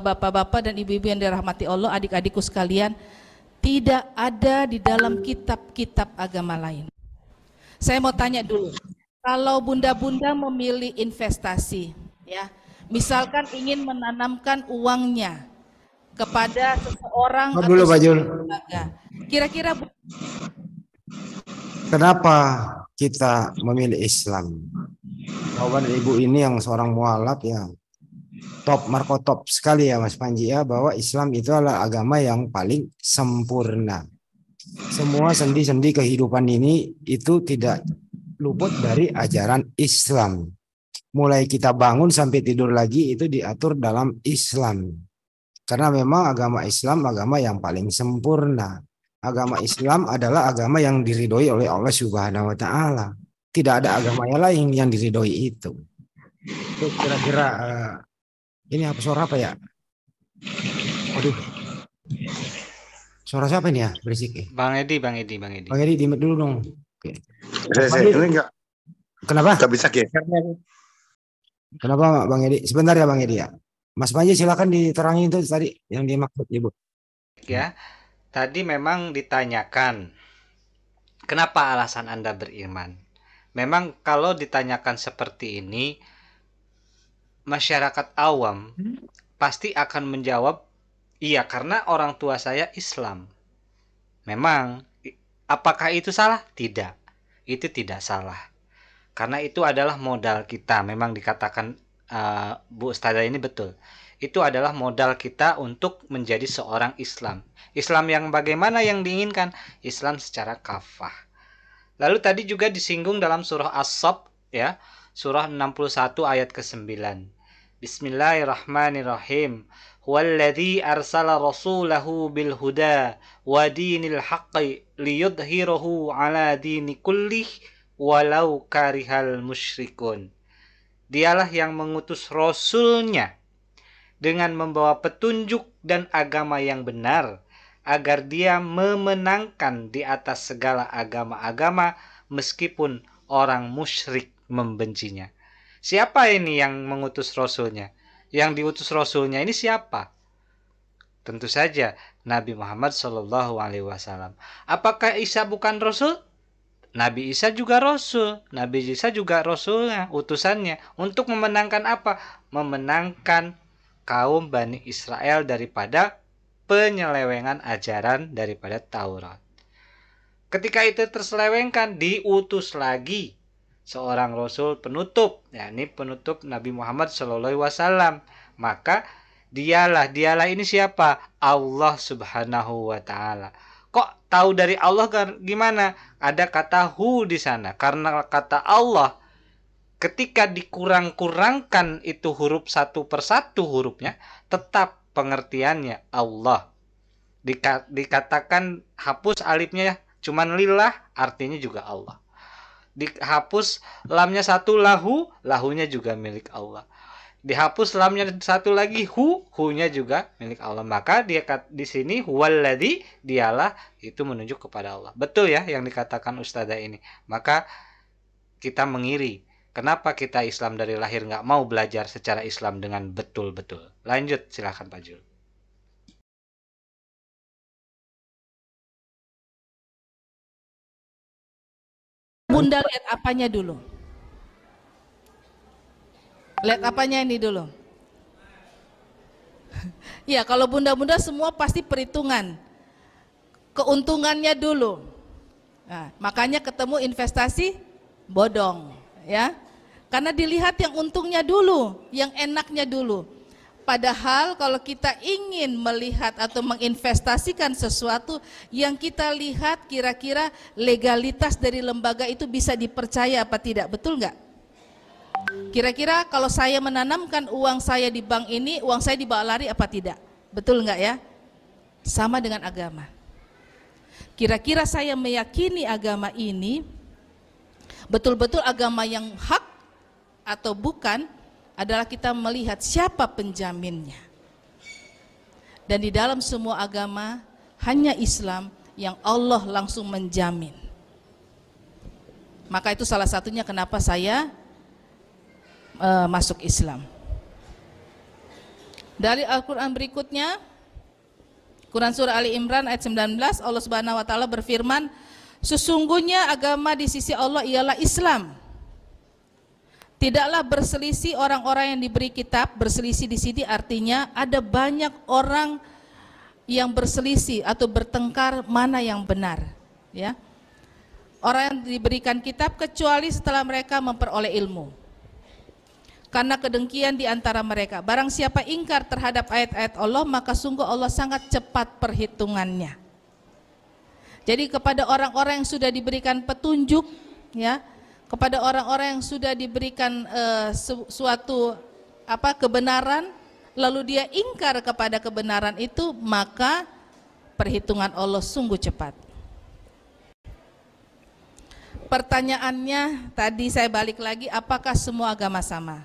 bapak-bapak dan ibu-ibu yang dirahmati Allah, adik-adikku sekalian, tidak ada di dalam kitab-kitab agama lain. Saya mau tanya dulu, kalau bunda-bunda memilih investasi, ya, misalkan ingin menanamkan uangnya kepada seseorang Dulu Pak Jul, lembaga, kira-kira kenapa kita memilih Islam? Jawaban ibu ini yang seorang mualaf yang top, Marco top sekali ya Mas Panji ya, bahwa Islam itu adalah agama yang paling sempurna. Semua sendi-sendi kehidupan ini itu tidak luput dari ajaran Islam. Mulai kita bangun sampai tidur lagi itu diatur dalam Islam. Karena memang agama Islam agama yang paling sempurna. Agama Islam adalah agama yang diridhoi oleh Allah Subhanahu wa taala. Tidak ada agama yang lain yang diridhoi itu. Itu kira-kira ini apa suara apa ya? Waduh. Suara siapa ini ya? Berisik ya. Bang Edi. Bang Edi dimut dulu dong. Oke. Saya ini enggak Kenapa? bisa geser. Kenapa Bang Edi? Sebentar ya Bang Edi ya. Mas Panji silakan diterangin itu tadi yang dimaksud Ibu. Ya, tadi memang ditanyakan kenapa alasan Anda beriman. Memang kalau ditanyakan seperti ini, masyarakat awam pasti akan menjawab, iya karena orang tua saya Islam. Memang, apakah itu salah? Tidak, itu tidak salah. Karena itu adalah modal kita. Memang dikatakan Bu Ustazah ini betul. Itu adalah modal kita untuk menjadi seorang Islam. Islam yang bagaimana yang diinginkan? Islam secara kafah. Lalu tadi juga disinggung dalam surah As-Saff, ya, surah 61 ayat ke-9. Bismillahirrahmanirrahim. Huwallazi arsala rasulahu bil huda wa dinil haqqi liyudhhirahu ala dini kullih walau karihal musyrikun. Dialah yang mengutus rasulnya dengan membawa petunjuk dan agama yang benar agar dia memenangkan di atas segala agama-agama meskipun orang musyrik membencinya. Siapa ini yang mengutus rasulnya? Yang diutus rasulnya ini siapa? Tentu saja Nabi Muhammad SAW. Apakah Isa bukan rasul? Nabi Isa juga rasul. Nabi Isa juga rasulnya, utusannya. Untuk memenangkan apa? Memenangkan kaum Bani Israel daripada penyelewengan ajaran daripada Taurat. Ketika itu terselewengkan, diutus lagi seorang rasul penutup, yakni penutup Nabi Muhammad SAW. Maka dialah ini siapa? Allah Subhanahu wa taala. Kok tahu dari Allah gimana? Ada kata hu di sana. Karena kata Allah ketika dikurang-kurangkan itu huruf satu persatu hurufnya, tetap pengertiannya Allah. Dikatakan hapus alifnya cuman lillah, artinya juga Allah. Dihapus lamnya satu lahu, lahunya juga milik Allah. Dihapus lamnya satu lagi hu-nya juga milik Allah. Maka dia di sini huwallazi, dialah, itu menunjuk kepada Allah. Betul ya yang dikatakan Ustazah ini. Maka kita mengiri. Kenapa kita Islam dari lahir nggak mau belajar secara Islam dengan betul-betul? Lanjut, silakan Pak Jul. Bunda lihat apanya dulu? Lihat apanya ini dulu? Ya, kalau bunda-bunda semua pasti perhitungan. Keuntungannya dulu. Nah, makanya ketemu investasi bodong, ya. Karena dilihat yang untungnya dulu, yang enaknya dulu. Padahal kalau kita ingin melihat atau menginvestasikan sesuatu, yang kita lihat kira-kira legalitas dari lembaga itu bisa dipercaya apa tidak, betul nggak? Kira-kira kalau saya menanamkan uang saya di bank ini, uang saya dibawa lari apa tidak? Betul nggak ya? Sama dengan agama. Kira-kira saya meyakini agama ini betul-betul agama yang hak atau bukan, adalah kita melihat siapa penjaminnya. Dan di dalam semua agama, hanya Islam yang Allah langsung menjamin. Maka itu salah satunya kenapa saya masuk Islam. Dari Al-Quran berikutnya, Quran Surah Ali Imran ayat 19, Allah Subhanahu wa taala berfirman, sesungguhnya agama di sisi Allah ialah Islam. Tidaklah berselisih orang-orang yang diberi kitab. Berselisih di sini artinya ada banyak orang yang berselisih atau bertengkar mana yang benar, ya. Orang yang diberikan kitab kecuali setelah mereka memperoleh ilmu. Karena kedengkian di antara mereka. Barang siapa ingkar terhadap ayat-ayat Allah, maka sungguh Allah sangat cepat perhitungannya. Jadi kepada orang-orang yang sudah diberikan petunjuk, ya, kepada orang-orang yang sudah diberikan suatu kebenaran, lalu dia ingkar kepada kebenaran itu, maka perhitungan Allah sungguh cepat. Pertanyaannya tadi saya balik lagi, apakah semua agama sama?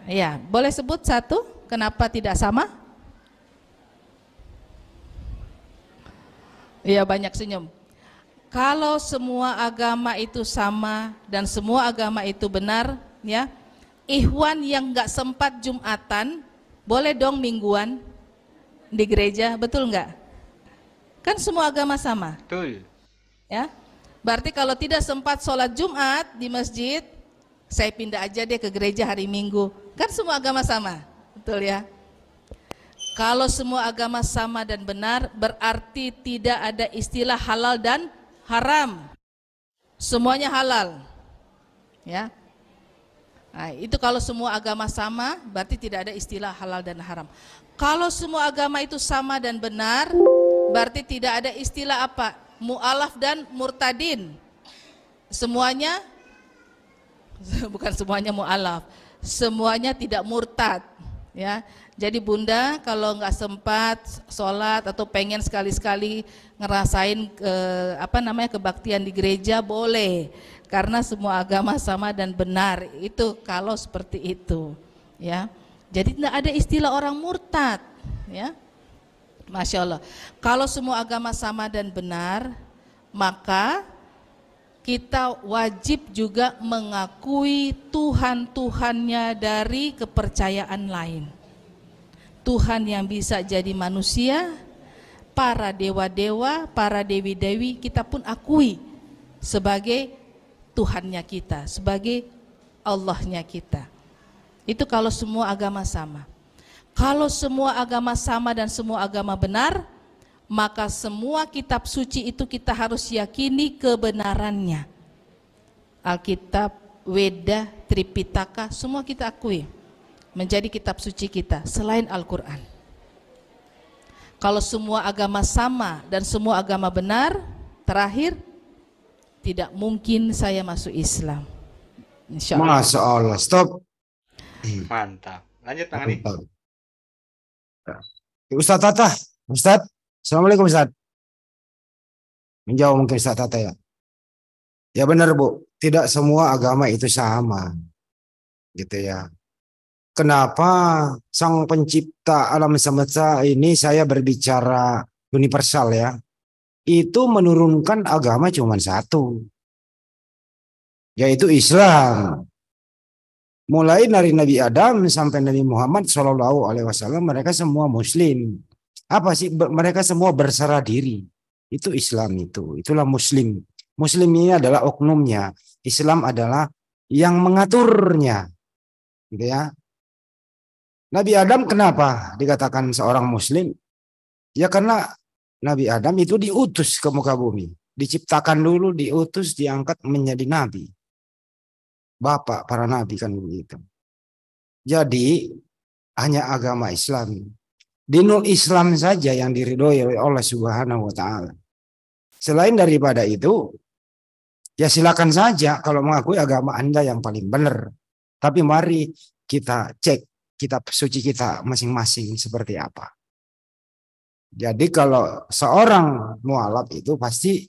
Ya, boleh sebut satu, kenapa tidak sama? Ya, banyak senyum. Kalau semua agama itu sama dan semua agama itu benar, ya, ikhwan yang nggak sempat Jumatan, boleh dong mingguan di gereja, betul nggak? Kan semua agama sama. Betul. Ya, berarti kalau tidak sempat sholat Jumat di masjid, saya pindah aja deh ke gereja hari Minggu. Kan semua agama sama, betul ya? Kalau semua agama sama dan benar, berarti tidak ada istilah halal dan haram. Semuanya halal. Ya. Nah, itu kalau semua agama sama, berarti tidak ada istilah halal dan haram. Kalau semua agama itu sama dan benar, berarti tidak ada istilah apa? Mu'alaf dan murtadin. Semuanya, bukan semuanya mu'alaf, semuanya tidak murtad, ya. Jadi bunda kalau nggak sempat sholat atau pengen sekali-sekali ngerasain kebaktian di gereja, boleh, karena semua agama sama dan benar. Itu kalau seperti itu, ya. Jadi tidak ada istilah orang murtad, ya. Masya Allah. Kalau semua agama sama dan benar, maka kita wajib juga mengakui Tuhan-Tuhannya dari kepercayaan lain. Tuhan yang bisa jadi manusia, para dewa-dewa, para dewi-dewi, kita pun akui sebagai Tuhannya kita, sebagai Allahnya kita. Itu kalau semua agama sama. Kalau semua agama sama dan semua agama benar, maka semua kitab suci itu kita harus yakini kebenarannya. Alkitab, Weda, Tripitaka, semua kita akui menjadi kitab suci kita selain Al-Quran. Kalau semua agama sama dan semua agama benar, terakhir tidak mungkin saya masuk Islam. Insya Allah. Masya Allah. Stop. Mantap. Lanjut Bang Andi. Ustadz Tata. Ustadz. Assalamualaikum Ustadz. Menjawab mungkin Ustadz Tata ya. Ya benar Bu. Tidak semua agama itu sama. Gitu ya. Kenapa sang pencipta alam semesta ini, saya berbicara universal ya, itu menurunkan agama cuma satu, yaitu Islam. Mulai dari Nabi Adam sampai Nabi Muhammad SAW, mereka semua Muslim. Apa sih? Mereka semua berserah diri. Itu Islam itu. Itulah Muslim. Muslim ini adalah oknumnya. Islam adalah yang mengaturnya. Gitu ya. Nabi Adam kenapa dikatakan seorang Muslim? Ya karena Nabi Adam itu diutus ke muka bumi. Diciptakan dulu, diutus, diangkat menjadi nabi. Bapak para nabi kan begitu. Jadi hanya agama Islam. Dinul Islam saja yang diridhoi oleh Allah Subhanahu wa taala. Selain daripada itu, ya silakan saja kalau mengakui agama Anda yang paling benar. Tapi mari kita cek kitab suci kita masing-masing seperti apa. Jadi kalau seorang mualaf itu pasti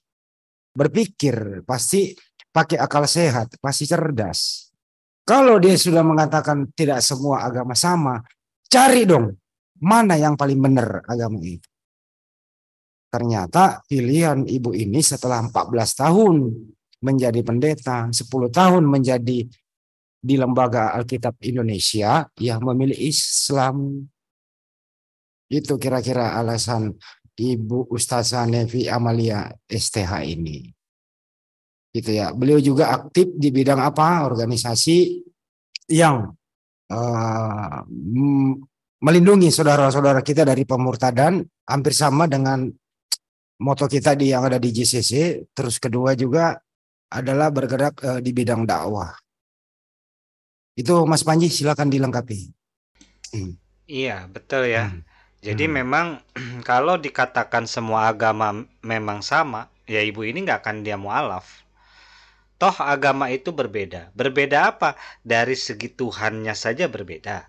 berpikir, pasti pakai akal sehat, pasti cerdas. Kalau dia sudah mengatakan tidak semua agama sama, cari dong mana yang paling benar agama itu. Ternyata pilihan ibu ini setelah 14 tahun menjadi pendeta, 10 tahun menjadi di Lembaga Alkitab Indonesia yang memilih Islam. Itu kira-kira alasan Ibu Ustazah Nevi Amalia STH ini. Gitu ya. Beliau juga aktif di bidang apa? Organisasi yang melindungi saudara-saudara kita dari pemurtadan, hampir sama dengan moto kita yang ada di JCC. Terus kedua juga adalah bergerak di bidang dakwah. Itu Mas Panji silakan dilengkapi. Iya, betul ya. Jadi memang kalau dikatakan semua agama memang sama, ya ibu ini nggak akan dia mualaf. Toh agama itu berbeda. Berbeda apa? Dari segi Tuhannya saja berbeda.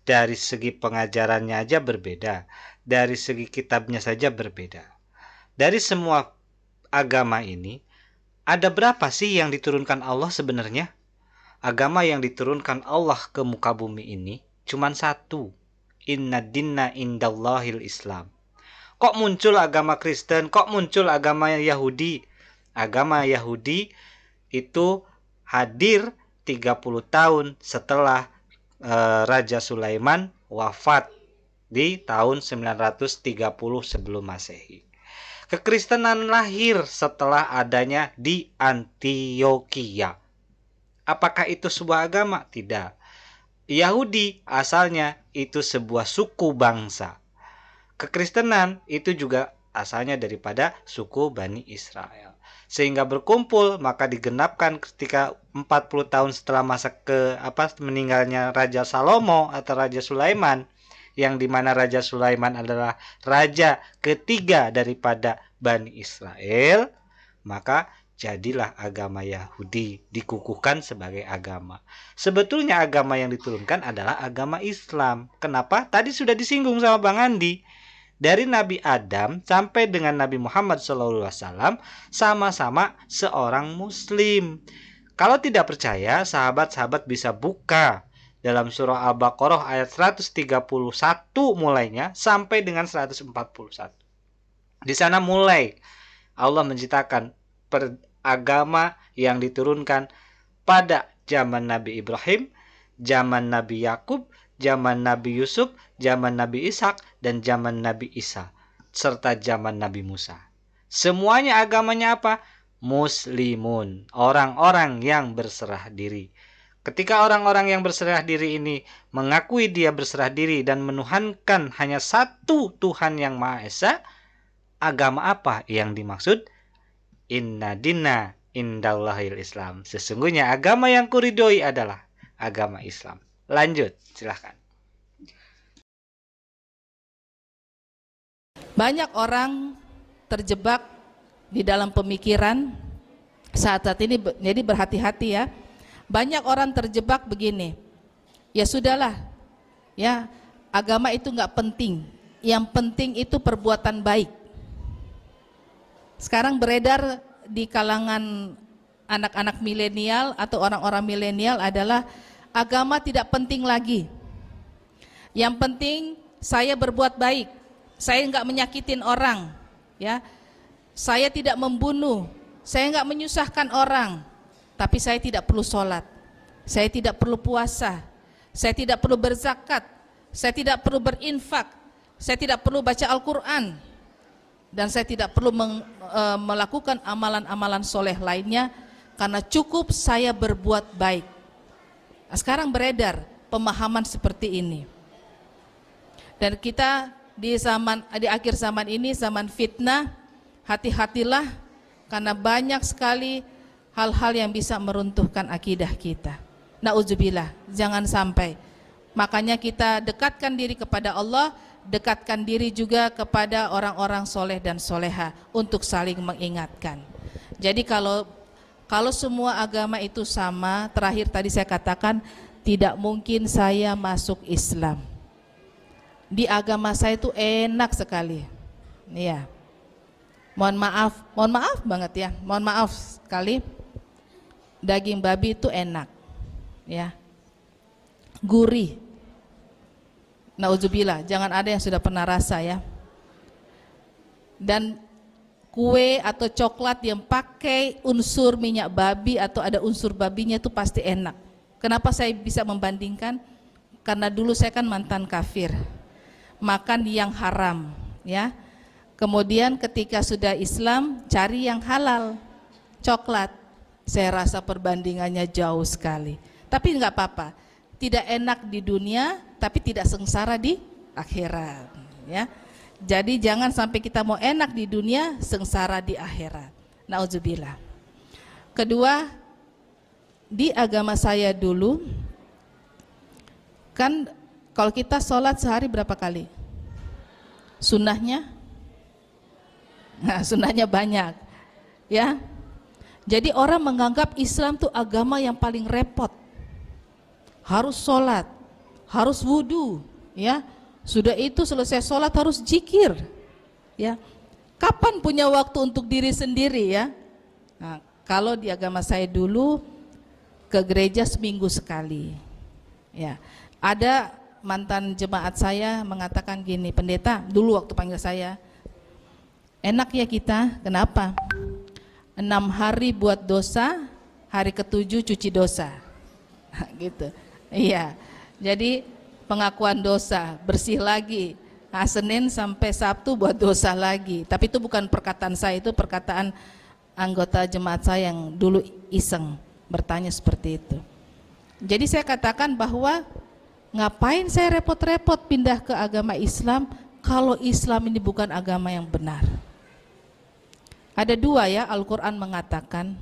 Dari segi pengajarannya aja berbeda. Dari segi kitabnya saja berbeda. Dari semua agama ini, ada berapa sih yang diturunkan Allah sebenarnya? Agama yang diturunkan Allah ke muka bumi ini cuman satu. Inna dinna indallahil Islam. Kok muncul agama Kristen? Kok muncul agama Yahudi? Agama Yahudi itu hadir 30 tahun setelah Raja Sulaiman wafat di tahun 930 sebelum Masehi. Kekristenan lahir setelah adanya di Antioquia. Apakah itu sebuah agama? Tidak. Yahudi asalnya itu sebuah suku bangsa. Kekristenan itu juga asalnya daripada suku Bani Israel. Sehingga berkumpul, maka digenapkan ketika 40 tahun setelah meninggalnya Raja Salomo atau Raja Sulaiman, yang dimana Raja Sulaiman adalah raja ketiga daripada Bani Israel, maka jadilah agama Yahudi dikukuhkan sebagai agama. Sebetulnya agama yang diturunkan adalah agama Islam. Kenapa? Tadi sudah disinggung sama Bang Andi. Dari Nabi Adam sampai dengan Nabi Muhammad SAW sama-sama seorang Muslim. Kalau tidak percaya, sahabat-sahabat bisa buka dalam surah Al-Baqarah ayat 131 mulainya sampai dengan 141. Di sana mulai Allah menciptakan agama yang diturunkan pada zaman Nabi Ibrahim, zaman Nabi Yakub, zaman Nabi Yusuf, zaman Nabi Ishak, dan zaman Nabi Isa, serta zaman Nabi Musa. Semuanya agamanya apa? Muslimun, orang-orang yang berserah diri. Ketika orang-orang yang berserah diri ini mengakui dia berserah diri dan menuhankan hanya satu Tuhan yang Maha Esa, agama apa yang dimaksud? Inna dinna indallahil Islam. Sesungguhnya agama yang kuridhoi adalah agama Islam. Lanjut, silahkan. Banyak orang terjebak di dalam pemikiran saat ini, jadi berhati-hati ya. Banyak orang terjebak begini, ya sudahlah, ya agama itu nggak penting, yang penting itu perbuatan baik. Sekarang beredar di kalangan anak-anak milenial atau orang-orang milenial adalah agama tidak penting lagi. Yang penting saya berbuat baik, saya nggak menyakitin orang, ya, saya tidak membunuh, saya nggak menyusahkan orang, tapi saya tidak perlu sholat, saya tidak perlu puasa, saya tidak perlu berzakat, saya tidak perlu berinfak, saya tidak perlu baca Al-Quran, dan saya tidak perlu melakukan amalan-amalan soleh lainnya karena cukup saya berbuat baik. Nah, sekarang beredar pemahaman seperti ini, dan kita di akhir zaman ini, zaman fitnah, hati-hatilah karena banyak sekali hal-hal yang bisa meruntuhkan akidah kita. Nauzubillah, jangan sampai. Makanya kita dekatkan diri kepada Allah, dekatkan diri juga kepada orang-orang soleh dan soleha untuk saling mengingatkan. Jadi kalau semua agama itu sama, terakhir tadi saya katakan tidak mungkin saya masuk Islam. Di agama saya itu enak sekali, ya. Mohon maaf banget ya, mohon maaf sekali. Daging babi itu enak, ya, gurih. Nauzubillah, jangan ada yang sudah pernah rasa ya. Dan kue atau coklat yang pakai unsur minyak babi atau ada unsur babinya itu pasti enak. Kenapa saya bisa membandingkan? Karena dulu saya kan mantan kafir, makan yang haram, ya. Kemudian ketika sudah Islam, cari yang halal, coklat. Saya rasa perbandingannya jauh sekali. Tapi nggak apa-apa, tidak enak di dunia, tapi tidak sengsara di akhirat, ya. Jadi jangan sampai kita mau enak di dunia, sengsara di akhirat. Nauzubillah. Kedua, di agama saya dulu, kan kalau kita sholat sehari berapa kali? Sunnahnya? Nah, sunnahnya banyak, ya. Jadi orang menganggap Islam itu agama yang paling repot. Harus sholat, harus wudhu, ya. Sudah itu selesai sholat harus zikir, ya. Kapan punya waktu untuk diri sendiri, ya? Nah, kalau di agama saya dulu ke gereja seminggu sekali, ya. Ada mantan jemaat saya mengatakan gini, pendeta dulu waktu panggil saya, enak ya kita, kenapa? 6 hari buat dosa, hari ke-7 cuci dosa. Gitu. Iya. Jadi pengakuan dosa, bersih lagi. Nah, Senin sampai Sabtu buat dosa lagi. Tapi itu bukan perkataan saya, itu perkataan anggota jemaat saya yang dulu iseng bertanya seperti itu. Jadi saya katakan bahwa ngapain saya repot-repot pindah ke agama Islam kalau Islam ini bukan agama yang benar. Ada dua ya, Al-Quran mengatakan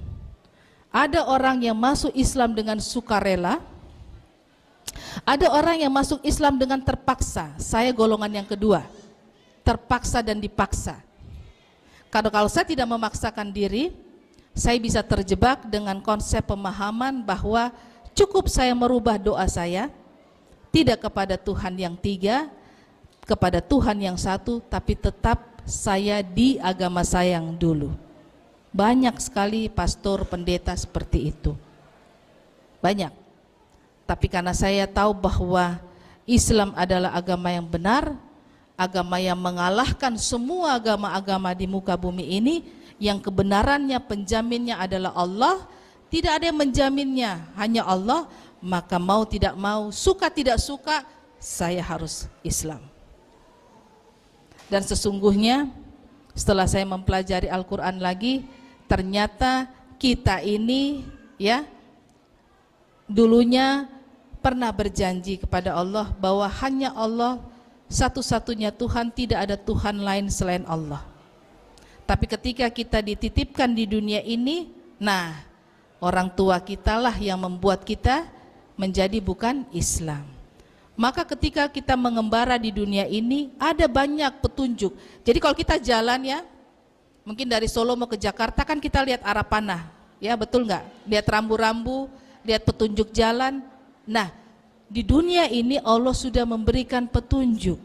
ada orang yang masuk Islam dengan sukarela, ada orang yang masuk Islam dengan terpaksa. Saya golongan yang kedua, terpaksa dan dipaksa. Kalau saya tidak memaksakan diri, saya bisa terjebak dengan konsep pemahaman bahwa cukup saya merubah doa saya, tidak kepada Tuhan yang tiga, kepada Tuhan yang satu, tapi tetap saya di agama saya yang dulu. Banyak sekali pastor, pendeta seperti itu. Banyak. Tapi karena saya tahu bahwa Islam adalah agama yang benar, agama yang mengalahkan semua agama-agama di muka bumi ini, yang kebenarannya penjaminnya adalah Allah, tidak ada yang menjaminnya, hanya Allah, maka mau tidak mau, suka tidak suka, saya harus Islam. Dan sesungguhnya setelah saya mempelajari Al-Quran lagi, ternyata kita ini ya dulunya pernah berjanji kepada Allah bahwa hanya Allah satu-satunya Tuhan, tidak ada Tuhan lain selain Allah. Tapi ketika kita dititipkan di dunia ini, nah orang tua kitalah yang membuat kita menjadi bukan Islam. Maka ketika kita mengembara di dunia ini ada banyak petunjuk. Jadi kalau kita jalan ya, mungkin dari Solo mau ke Jakarta kan kita lihat arah panah, ya betul nggak? Lihat rambu-rambu, lihat petunjuk jalan. Nah di dunia ini Allah sudah memberikan petunjuk.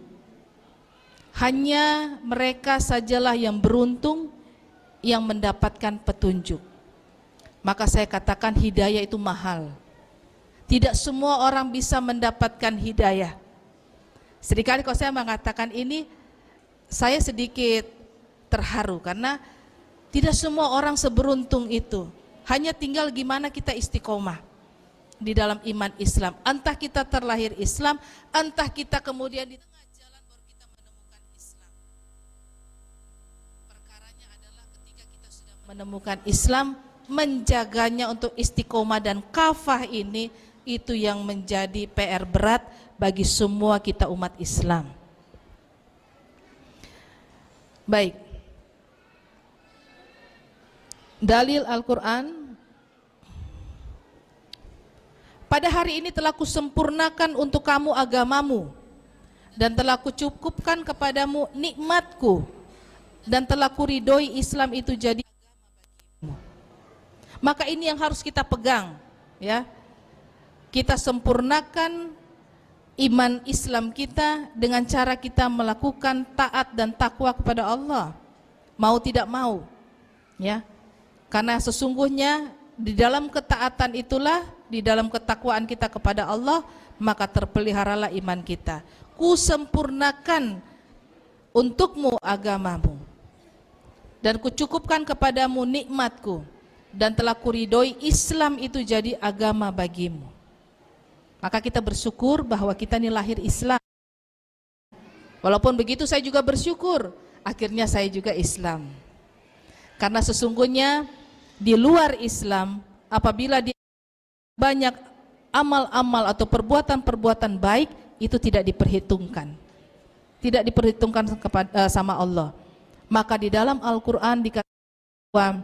Hanya mereka sajalah yang beruntung yang mendapatkan petunjuk. Maka saya katakan hidayah itu mahal. Tidak semua orang bisa mendapatkan hidayah. Seringkali kalau saya mengatakan ini, saya sedikit terharu karena tidak semua orang seberuntung itu. Hanya tinggal gimana kita istiqomah di dalam iman Islam. Entah kita terlahir Islam, entah kita kemudian di tengah jalan baru kita menemukan Islam. Perkaranya adalah ketika kita sudah menemukan Islam, menjaganya untuk istiqomah dan kafah ini, itu yang menjadi PR berat bagi semua kita umat Islam. Baik. Dalil Al-Quran. Pada hari ini telah kusempurnakan untuk kamu agamamu, dan telah kucukupkan kepadamu nikmatku, dan telah kuridhoi Islam itu jadi agama bagimu. Maka ini yang harus kita pegang, ya. Kita sempurnakan iman Islam kita dengan cara kita melakukan taat dan takwa kepada Allah, mau tidak mau, ya. Karena sesungguhnya di dalam ketaatan itulah, di dalam ketakwaan kita kepada Allah, maka terpeliharalah iman kita. Kusempurnakan untukmu agamamu, dan kucukupkan kepadamu nikmatku, dan telah kuridhoi Islam itu jadi agama bagimu. Maka kita bersyukur bahwa kita ini lahir Islam. Walaupun begitu saya juga bersyukur akhirnya saya juga Islam. Karena sesungguhnya di luar Islam, apabila dia banyak amal-amal atau perbuatan-perbuatan baik, itu tidak diperhitungkan. Tidak diperhitungkan sama Allah. Maka di dalam Al-Quran dikatakan bahwa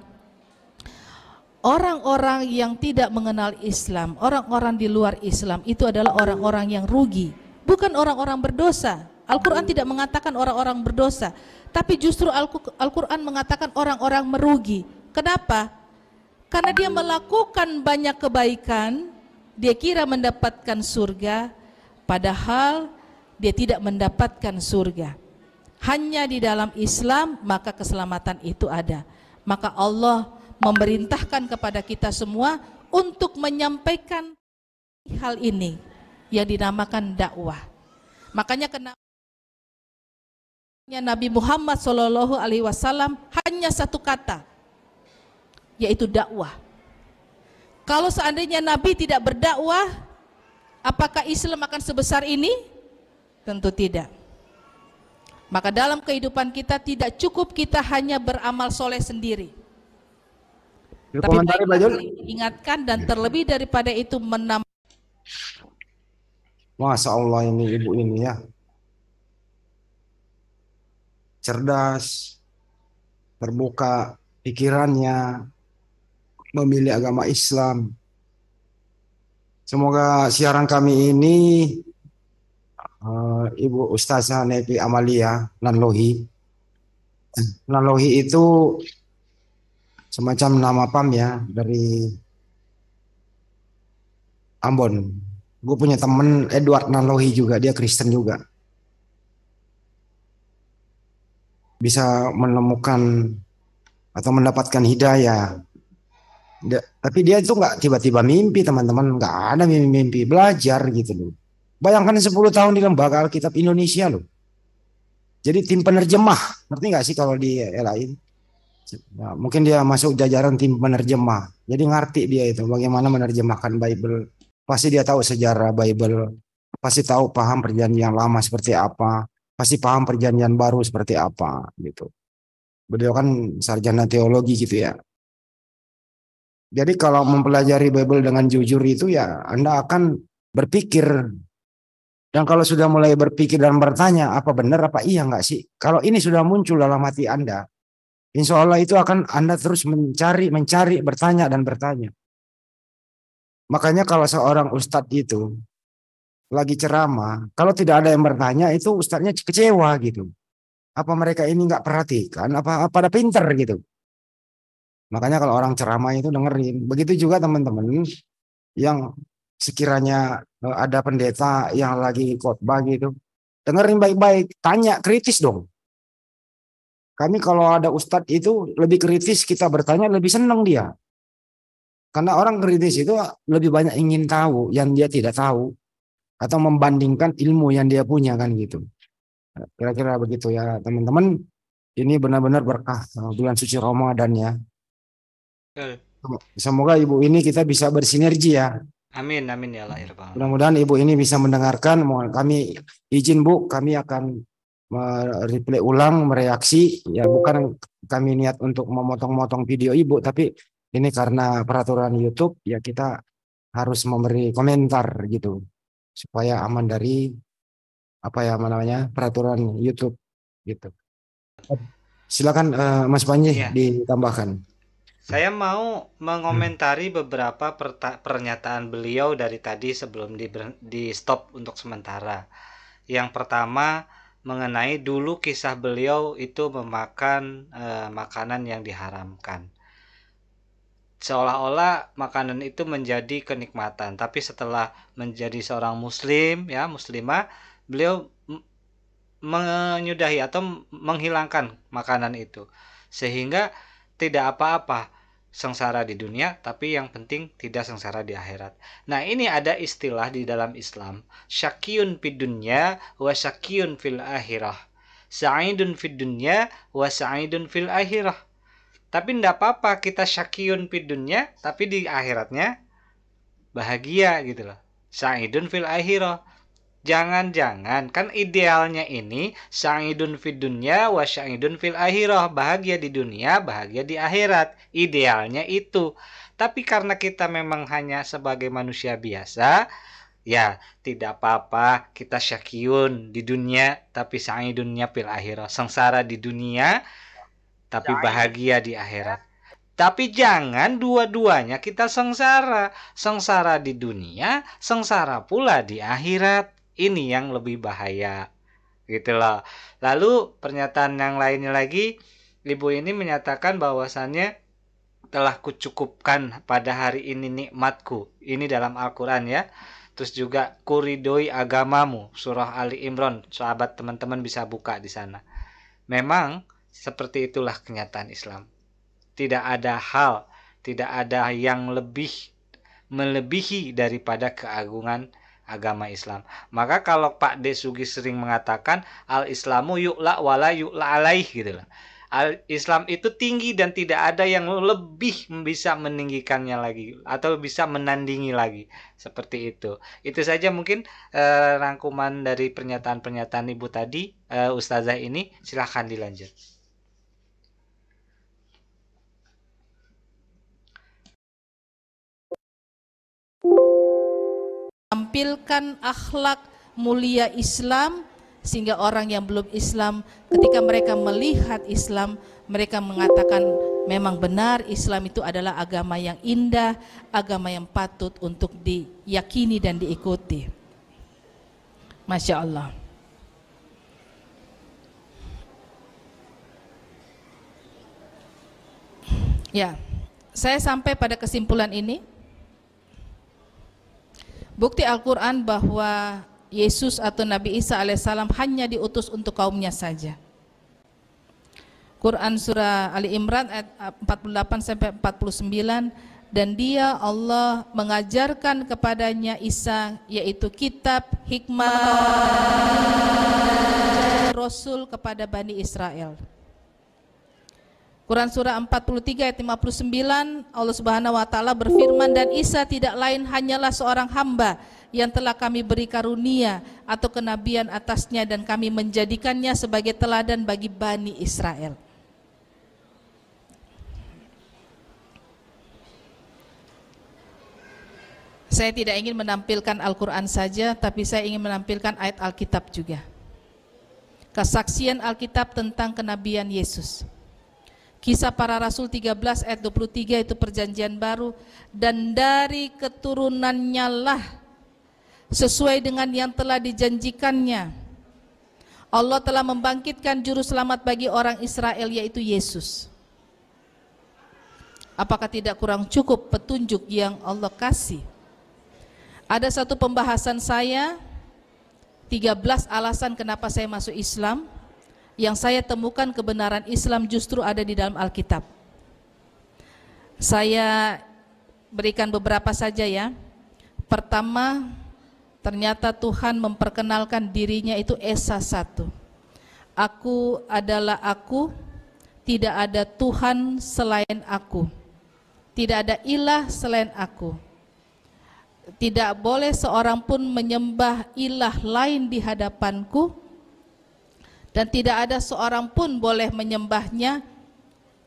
orang-orang yang tidak mengenal Islam, orang-orang di luar Islam itu adalah orang-orang yang rugi, bukan orang-orang berdosa. Al-Quran tidak mengatakan orang-orang berdosa, tapi justru Al-Quran mengatakan orang-orang merugi. Kenapa? Karena dia melakukan banyak kebaikan, dia kira mendapatkan surga, padahal dia tidak mendapatkan surga. Hanya di dalam Islam maka keselamatan itu ada. Maka Allah memerintahkan kepada kita semua untuk menyampaikan hal ini yang dinamakan dakwah. Makanya kenapa Nabi Muhammad SAW hanya satu kata, yaitu dakwah. Kalau seandainya Nabi tidak berdakwah, apakah Islam akan sebesar ini? Tentu tidak. Maka dalam kehidupan kita tidak cukup kita hanya beramal soleh sendiri. Tapi ingatkan dan terlebih daripada itu menambah. Masya Allah ini ibu ini ya, cerdas, terbuka pikirannya, memilih agama Islam. Semoga siaran kami ini Ibu Ustazah Nevi Amalia Nanlohi. Nanlohi itu semacam nama PAM ya, dari Ambon. Gue punya temen Edward Nanlohi juga, dia Kristen juga. Bisa menemukan atau mendapatkan hidayah. Tapi dia itu nggak tiba-tiba mimpi, teman-teman, nggak ada mimpi-mimpi, belajar gitu loh. Bayangkan 10 tahun di Lembaga Alkitab Indonesia loh. Jadi tim penerjemah, ngerti nggak sih kalau di lain? Nah, mungkin dia masuk jajaran tim penerjemah. Jadi ngerti dia itu bagaimana menerjemahkan Bible. Pasti dia tahu sejarah Bible. Pasti tahu paham perjanjian lama seperti apa. Pasti paham perjanjian baru seperti apa gitu. Beliau kan sarjana teologi gitu ya. Jadi kalau mempelajari Bible dengan jujur itu ya Anda akan berpikir. Dan kalau sudah mulai berpikir dan bertanya apa benar apa iya nggak sih. Kalau ini sudah muncul dalam hati Anda, Insya Allah itu akan Anda terus mencari, bertanya dan bertanya. Makanya kalau seorang ustadz itu lagi ceramah, kalau tidak ada yang bertanya itu ustadznya kecewa gitu. Apa mereka ini nggak perhatikan? Apa pada pinter gitu? Makanya kalau orang ceramah itu dengerin. Begitu juga teman-teman yang sekiranya ada pendeta yang lagi khotbah gitu, dengerin baik-baik, tanya kritis dong. Kami kalau ada ustadz itu lebih kritis, kita bertanya lebih senang dia. Karena orang kritis itu lebih banyak ingin tahu yang dia tidak tahu atau membandingkan ilmu yang dia punya kan gitu. Kira-kira begitu ya teman-teman. Ini benar-benar berkah bulan suci Ramadan ya. Semoga ibu ini kita bisa bersinergi ya. Amin, amin ya Allah. Mudah-mudahan ibu ini bisa mendengarkan. Mohon kami izin Bu, kami akan replay ulang, mereaksi. Ya bukan kami niat untuk memotong-motong video ibu, tapi ini karena peraturan YouTube ya kita harus memberi komentar gitu supaya aman dari apa ya namanya peraturan YouTube gitu. Silakan Mas Panji Ya. ditambahkan. Saya mau mengomentari beberapa pernyataan beliau dari tadi sebelum di stop untuk sementara. Yang pertama mengenai dulu kisah beliau itu memakan makanan yang diharamkan. Seolah-olah makanan itu menjadi kenikmatan, tapi setelah menjadi seorang muslim ya, muslimah, beliau menyudahi atau menghilangkan makanan itu. Sehingga tidak apa-apa sengsara di dunia, tapi yang penting tidak sengsara di akhirat. Nah, ini ada istilah di dalam Islam, syakiyun fid dunya wa syakiyun fil akhirah. Sa'idun fid dunya wa sa'idun fil akhirah. Tapi tidak apa-apa kita syakiyun fid dunya, tapi di akhiratnya bahagia gitu loh. Sa'idun fil akhirah. Jangan-jangan kan idealnya ini sa'idun fid dunya wa sa'idun fil akhirah, bahagia di dunia, bahagia di akhirat. Idealnya itu. Tapi karena kita memang hanya sebagai manusia biasa, ya tidak apa-apa kita syakiyun di dunia tapi sa'idunnya fil akhirah. Sengsara di dunia tapi bahagia di akhirat. Tapi jangan dua-duanya kita sengsara. Sengsara di dunia, sengsara pula di akhirat. Ini yang lebih bahaya. Gitu loh. Lalu pernyataan yang lainnya lagi, ibu ini menyatakan bahwasannya telah kucukupkan pada hari ini nikmatku. Ini dalam Al-Quran ya. Terus juga kuridoi agamamu, surah Ali Imran. Sahabat teman-teman bisa buka di sana. Memang seperti itulah kenyataan Islam. Tidak ada hal, tidak ada yang melebihi daripada keagungan agama Islam. Maka kalau Pak Desugi sering mengatakan al-Islamu yu'la wala yu'la alaih gitu loh. Al-Islam itu tinggi dan tidak ada yang lebih bisa meninggikannya lagi atau bisa menandingi lagi. Seperti itu. Itu saja mungkin rangkuman dari pernyataan-pernyataan Ibu tadi, Ustazah ini. Silahkan dilanjut. Tampilkan akhlak mulia Islam sehingga orang yang belum Islam ketika mereka melihat Islam mereka mengatakan memang benar Islam itu adalah agama yang indah, agama yang patut untuk diyakini dan diikuti. Masya Allah. Ya, saya sampai pada kesimpulan ini. Bukti Al-Quran bahwa Yesus atau Nabi Isa alaihissalam hanya diutus untuk kaumnya saja. Quran surah Ali Imran ayat 48-49, dan dia Allah mengajarkan kepadanya Isa yaitu kitab, hikmah, Rasul kepada Bani Israel. Quran surah 43 ayat 59, Allah Subhanahu wa taala berfirman, dan Isa tidak lain hanyalah seorang hamba yang telah kami beri karunia atau kenabian atasnya dan kami menjadikannya sebagai teladan bagi Bani Israel. Saya tidak ingin menampilkan Al-Quran saja, tapi saya ingin menampilkan ayat Alkitab juga. Kesaksian Alkitab tentang kenabian Yesus. Kisah Para Rasul 13 ayat 23 itu perjanjian baru. Dan dari keturunannya lah, sesuai dengan yang telah dijanjikannya, Allah telah membangkitkan juru selamat bagi orang Israel, yaitu Yesus. Apakah tidak kurang cukup petunjuk yang Allah kasih? Ada satu pembahasan saya, 13 alasan kenapa saya masuk Islam. Yang saya temukan kebenaran Islam justru ada di dalam Alkitab. Saya berikan beberapa saja ya. Pertama, ternyata Tuhan memperkenalkan dirinya itu Esa satu. Aku adalah aku, tidak ada Tuhan selain aku. Tidak ada ilah selain aku. Tidak boleh seorang pun menyembah ilah lain di hadapanku. Dan tidak ada seorang pun boleh menyembahnya,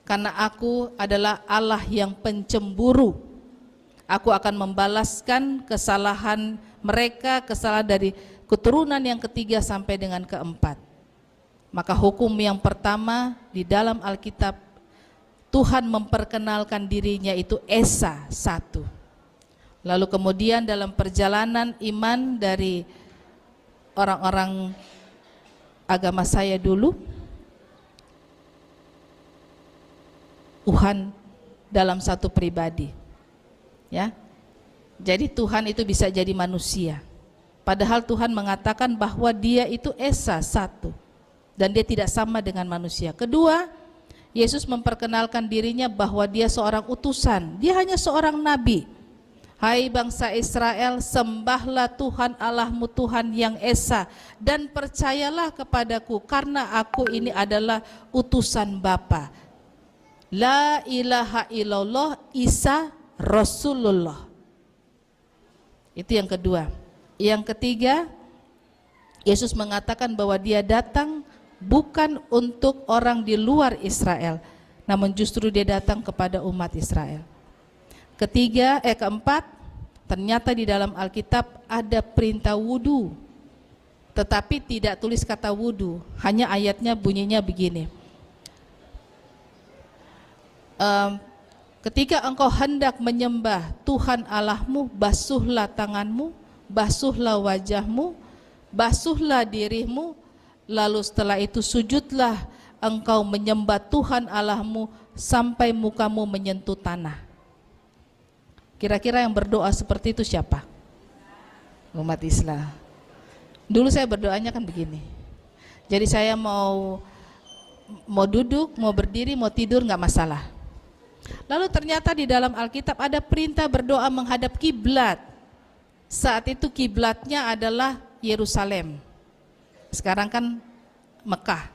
karena aku adalah Allah yang pencemburu. Aku akan membalaskan kesalahan mereka, kesalahan dari keturunan yang ketiga sampai dengan keempat. Maka hukum yang pertama di dalam Alkitab, Tuhan memperkenalkan dirinya itu Esa satu. Lalu kemudian dalam perjalanan iman dari orang-orang agama saya dulu, Tuhan dalam satu pribadi, ya. Jadi Tuhan itu bisa jadi manusia, padahal Tuhan mengatakan bahwa Dia itu Esa satu dan Dia tidak sama dengan manusia. Kedua, Yesus memperkenalkan dirinya bahwa Dia seorang utusan, Dia hanya seorang nabi. Hai bangsa Israel, sembahlah Tuhan Allahmu, Tuhan yang Esa, dan percayalah kepadaku, karena aku ini adalah utusan Bapa. La ilaha illallah, Isa Rasulullah. Itu yang kedua. Yang ketiga, Yesus mengatakan bahwa Dia datang bukan untuk orang di luar Israel, namun justru Dia datang kepada umat Israel. Keempat, ternyata di dalam Alkitab ada perintah wudu, tetapi tidak tulis kata wudu, hanya ayatnya bunyinya begini. Ketika engkau hendak menyembah Tuhan Allahmu, basuhlah tanganmu, basuhlah wajahmu, basuhlah dirimu, lalu setelah itu sujudlah engkau menyembah Tuhan Allahmu sampai mukamu menyentuh tanah. Kira-kira yang berdoa seperti itu siapa? Umat Islam. Dulu saya berdoanya kan begini. Jadi saya mau duduk, mau berdiri, mau tidur nggak masalah. Lalu ternyata di dalam Alkitab ada perintah berdoa menghadap kiblat. Saat itu kiblatnya adalah Yerusalem. Sekarang kan Mekah.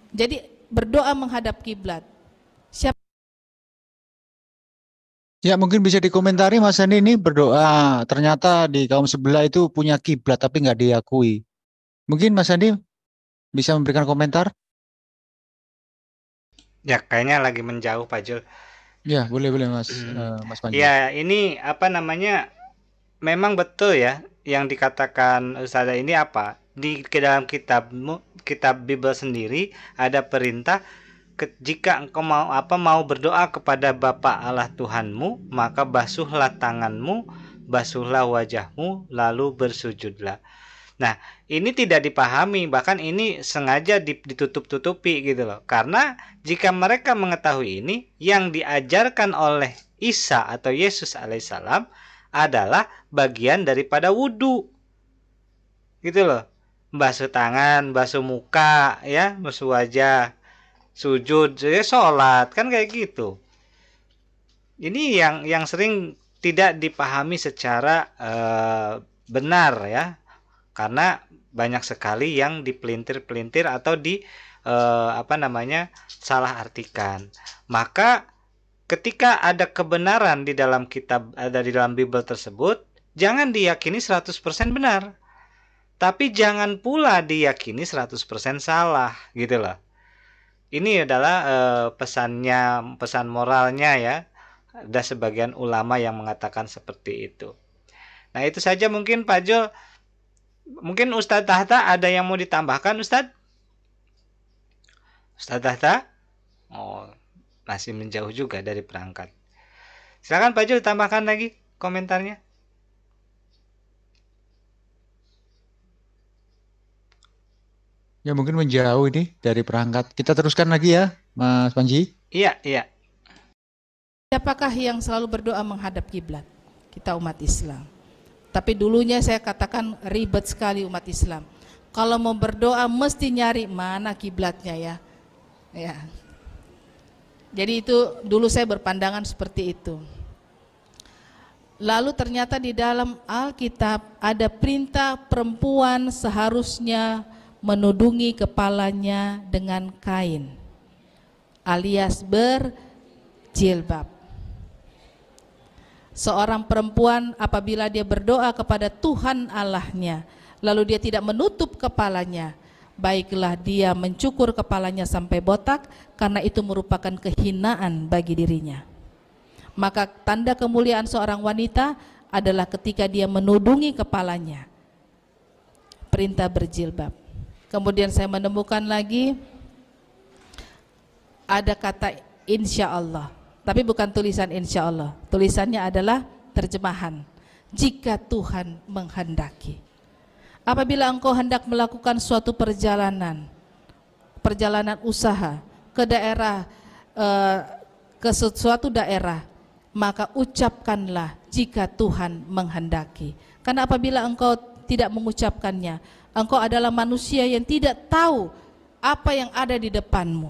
Jadi berdoa menghadap kiblat. Siapa? Ya, mungkin bisa dikomentari Mas Andi, ini berdoa ternyata di kaum sebelah itu punya kiblat tapi nggak diakui. Mungkin Mas Andi bisa memberikan komentar? Ya, kayaknya lagi menjauh Pak Jul. Ya, boleh Mas Mas Panji. Ya, ini apa namanya? Memang betul ya yang dikatakan Ustazah ini apa? Di dalam kitab Bible sendiri ada perintah jika engkau mau berdoa kepada Bapa Allah Tuhanmu, maka basuhlah tanganmu, basuhlah wajahmu, lalu bersujudlah. Nah, ini tidak dipahami, bahkan ini sengaja ditutup-tutupi gitu loh. Karena jika mereka mengetahui ini, yang diajarkan oleh Isa atau Yesus alaihissalam adalah bagian daripada wudhu. Gitu loh. Basuh tangan, basuh muka, ya, basuh wajah, sujud, sholat, kan kayak gitu. Ini yang sering tidak dipahami secara benar ya. Karena banyak sekali yang dipelintir-pelintir atau salah artikan. Maka ketika ada kebenaran di dalam kitab, ada di dalam Bible tersebut, jangan diyakini 100% benar. Tapi jangan pula diyakini 100% salah, gitu loh. Ini adalah pesan moralnya ya. Ada sebagian ulama yang mengatakan seperti itu. Nah, itu saja mungkin Pak Jo. Mungkin Ustadz Tahta ada yang mau ditambahkan, Ustadz? Ustadz Tahta? Oh, masih menjauh juga dari perangkat. Silakan Pak Jul tambahkan lagi komentarnya. Ya mungkin menjauh ini dari perangkat. Kita teruskan lagi ya, Mas Panji. Iya, iya. Siapakah yang selalu berdoa menghadap kiblat? Kita umat Islam. Tapi dulunya saya katakan ribet sekali umat Islam. Kalau mau berdoa mesti nyari mana kiblatnya ya. Ya. Jadi itu dulu saya berpandangan seperti itu. Lalu ternyata di dalam Alkitab ada perintah perempuan seharusnya menudungi kepalanya dengan kain alias berjilbab. Seorang perempuan apabila dia berdoa kepada Tuhan Allahnya, lalu dia tidak menutup kepalanya, baiklah dia mencukur kepalanya sampai botak, karena itu merupakan kehinaan bagi dirinya. Maka tanda kemuliaan seorang wanita adalah ketika dia menudungi kepalanya. Perintah berjilbab. Kemudian saya menemukan lagi ada kata insya Allah, tapi bukan tulisan insya Allah. Tulisannya adalah terjemahan. Jika Tuhan menghendaki. Apabila engkau hendak melakukan suatu perjalanan usaha ke daerah, ke suatu daerah, maka ucapkanlah jika Tuhan menghendaki. Karena apabila engkau tidak mengucapkannya, engkau adalah manusia yang tidak tahu apa yang ada di depanmu.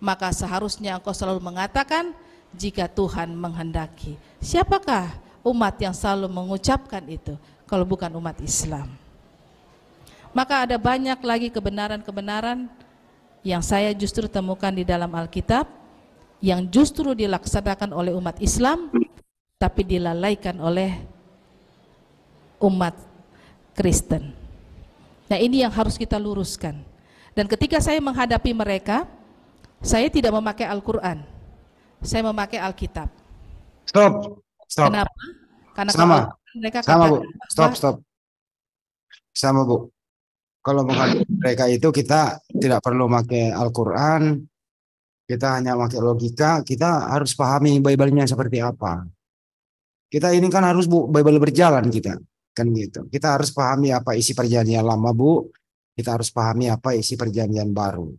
Maka seharusnya engkau selalu mengatakan jika Tuhan menghendaki. Siapakah umat yang selalu mengucapkan itu kalau bukan umat Islam? Maka ada banyak lagi kebenaran-kebenaran yang saya justru temukan di dalam Alkitab yang justru dilaksanakan oleh umat Islam tapi dilalaikan oleh umat Kristen. Nah, ini yang harus kita luruskan. Dan ketika saya menghadapi mereka, saya tidak memakai Al-Quran, saya memakai Alkitab. Stop. Kenapa? Karena Sama. mereka Sama, katakan Bu. Stop. Sama, Bu. Kalau menghadapi mereka itu kita tidak perlu pakai Al-Quran, kita hanya pakai logika, kita harus pahami Bible-nya seperti apa. Kita ini kan harus, Bu, Bible berjalan kita. Kan gitu. Kita harus pahami apa isi perjanjian lama, Bu. Kita harus pahami apa isi perjanjian baru.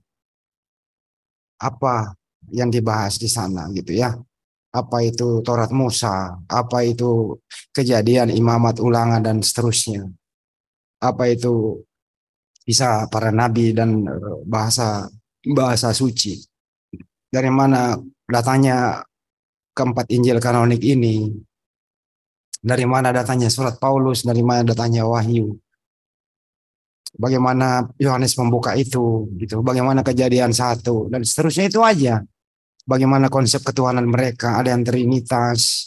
Apa yang dibahas di sana gitu ya. Apa itu Taurat Musa, apa itu Kejadian, Imamat, Ulangan dan seterusnya. Apa itu bisa para nabi dan bahasa suci. Dari mana datanya keempat Injil kanonik ini? Dari mana datanya surat Paulus, dari mana datanya Wahyu? Bagaimana Yohanes membuka itu gitu. Bagaimana Kejadian 1 dan seterusnya itu aja. Bagaimana konsep ketuhanan mereka, ada yang Trinitas,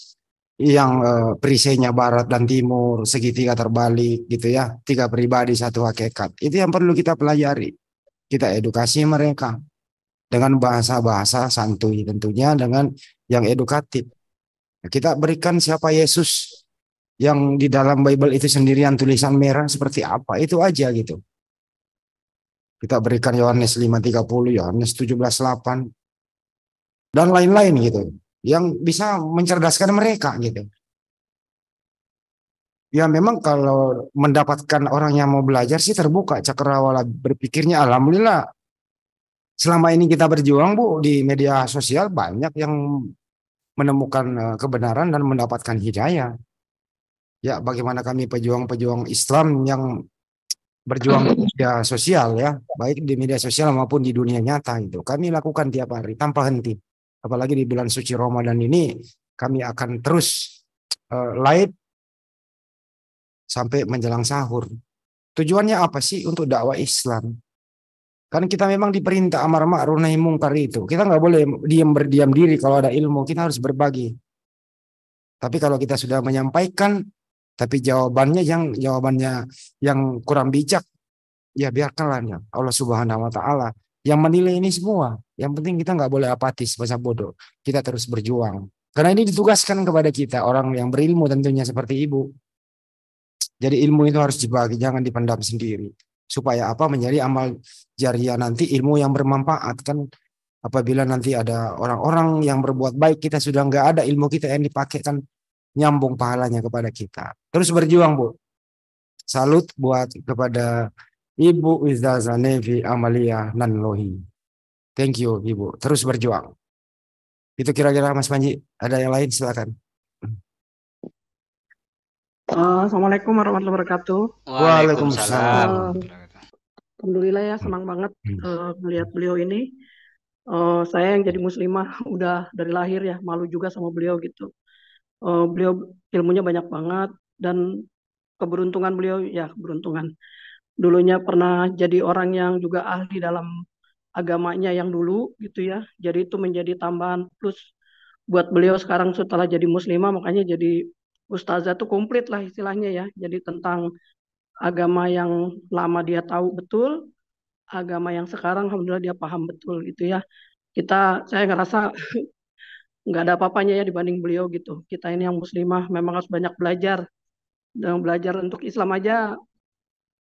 yang perisainya barat dan timur, segitiga terbalik gitu ya, 3 pribadi 1 hakikat. Itu yang perlu kita pelajari. Kita edukasi mereka dengan bahasa-bahasa santuy tentunya, dengan yang edukatif. Kita berikan siapa Yesus yang di dalam Bible itu sendirian tulisan merah seperti apa, itu aja gitu. Kita berikan Yohanes 5:30, Yohanes 17:8 dan lain-lain gitu, yang bisa mencerdaskan mereka gitu. Ya memang kalau mendapatkan orang yang mau belajar sih terbuka cakrawala berpikirnya, alhamdulillah. Selama ini kita berjuang, Bu, di media sosial banyak yang menemukan kebenaran dan mendapatkan hidayah. Ya bagaimana kami pejuang-pejuang Islam yang berjuang di media sosial ya, baik di media sosial maupun di dunia nyata itu. Kami lakukan tiap hari tanpa henti. Apalagi di bulan suci Ramadan ini, kami akan terus live sampai menjelang sahur. Tujuannya apa sih? Untuk dakwah Islam. Kan kita memang diperintah amar ma'ruf nahi mungkar itu. Kita nggak boleh berdiam diri kalau ada ilmu. Kita harus berbagi. Tapi kalau kita sudah menyampaikan, tapi jawabannya yang kurang bijak, ya biarkanlah ya. Allah Subhanahu Wa Taala yang menilai ini semua. Yang penting kita nggak boleh apatis, masa bodoh. Kita terus berjuang. Karena ini ditugaskan kepada kita, orang yang berilmu tentunya seperti Ibu. Jadi ilmu itu harus dibagi, jangan dipendam sendiri. Supaya apa? Menjadi amal jariah nanti, ilmu yang bermanfaat. Kan apabila nanti ada orang-orang yang berbuat baik, kita sudah nggak ada, ilmu kita yang dipakai kan nyambung pahalanya kepada kita. Terus berjuang, Bu. Salut buat kepada Ibu Ustazah Nevi Amalia Nanlohi. Thank you, Ibu. Terus berjuang. Itu kira-kira Mas Panji. Ada yang lain silakan. Assalamualaikum warahmatullahi wabarakatuh. Waalaikumsalam. Alhamdulillah ya, senang banget melihat beliau ini. Saya yang jadi muslimah udah dari lahir ya, malu juga sama beliau gitu. Beliau ilmunya banyak banget dan keberuntungan beliau ya, keberuntungan. Dulunya pernah jadi orang yang juga ahli dalam agamanya yang dulu gitu ya. Jadi itu menjadi tambahan plus buat beliau sekarang setelah jadi muslimah, makanya jadi ustazah tuh komplit lah istilahnya ya. Jadi tentang agama yang lama dia tahu betul, agama yang sekarang alhamdulillah dia paham betul gitu ya. Saya ngerasa nggak ada apa-apanya ya dibanding beliau gitu. Kita ini yang muslimah memang harus banyak belajar. Dan belajar untuk Islam aja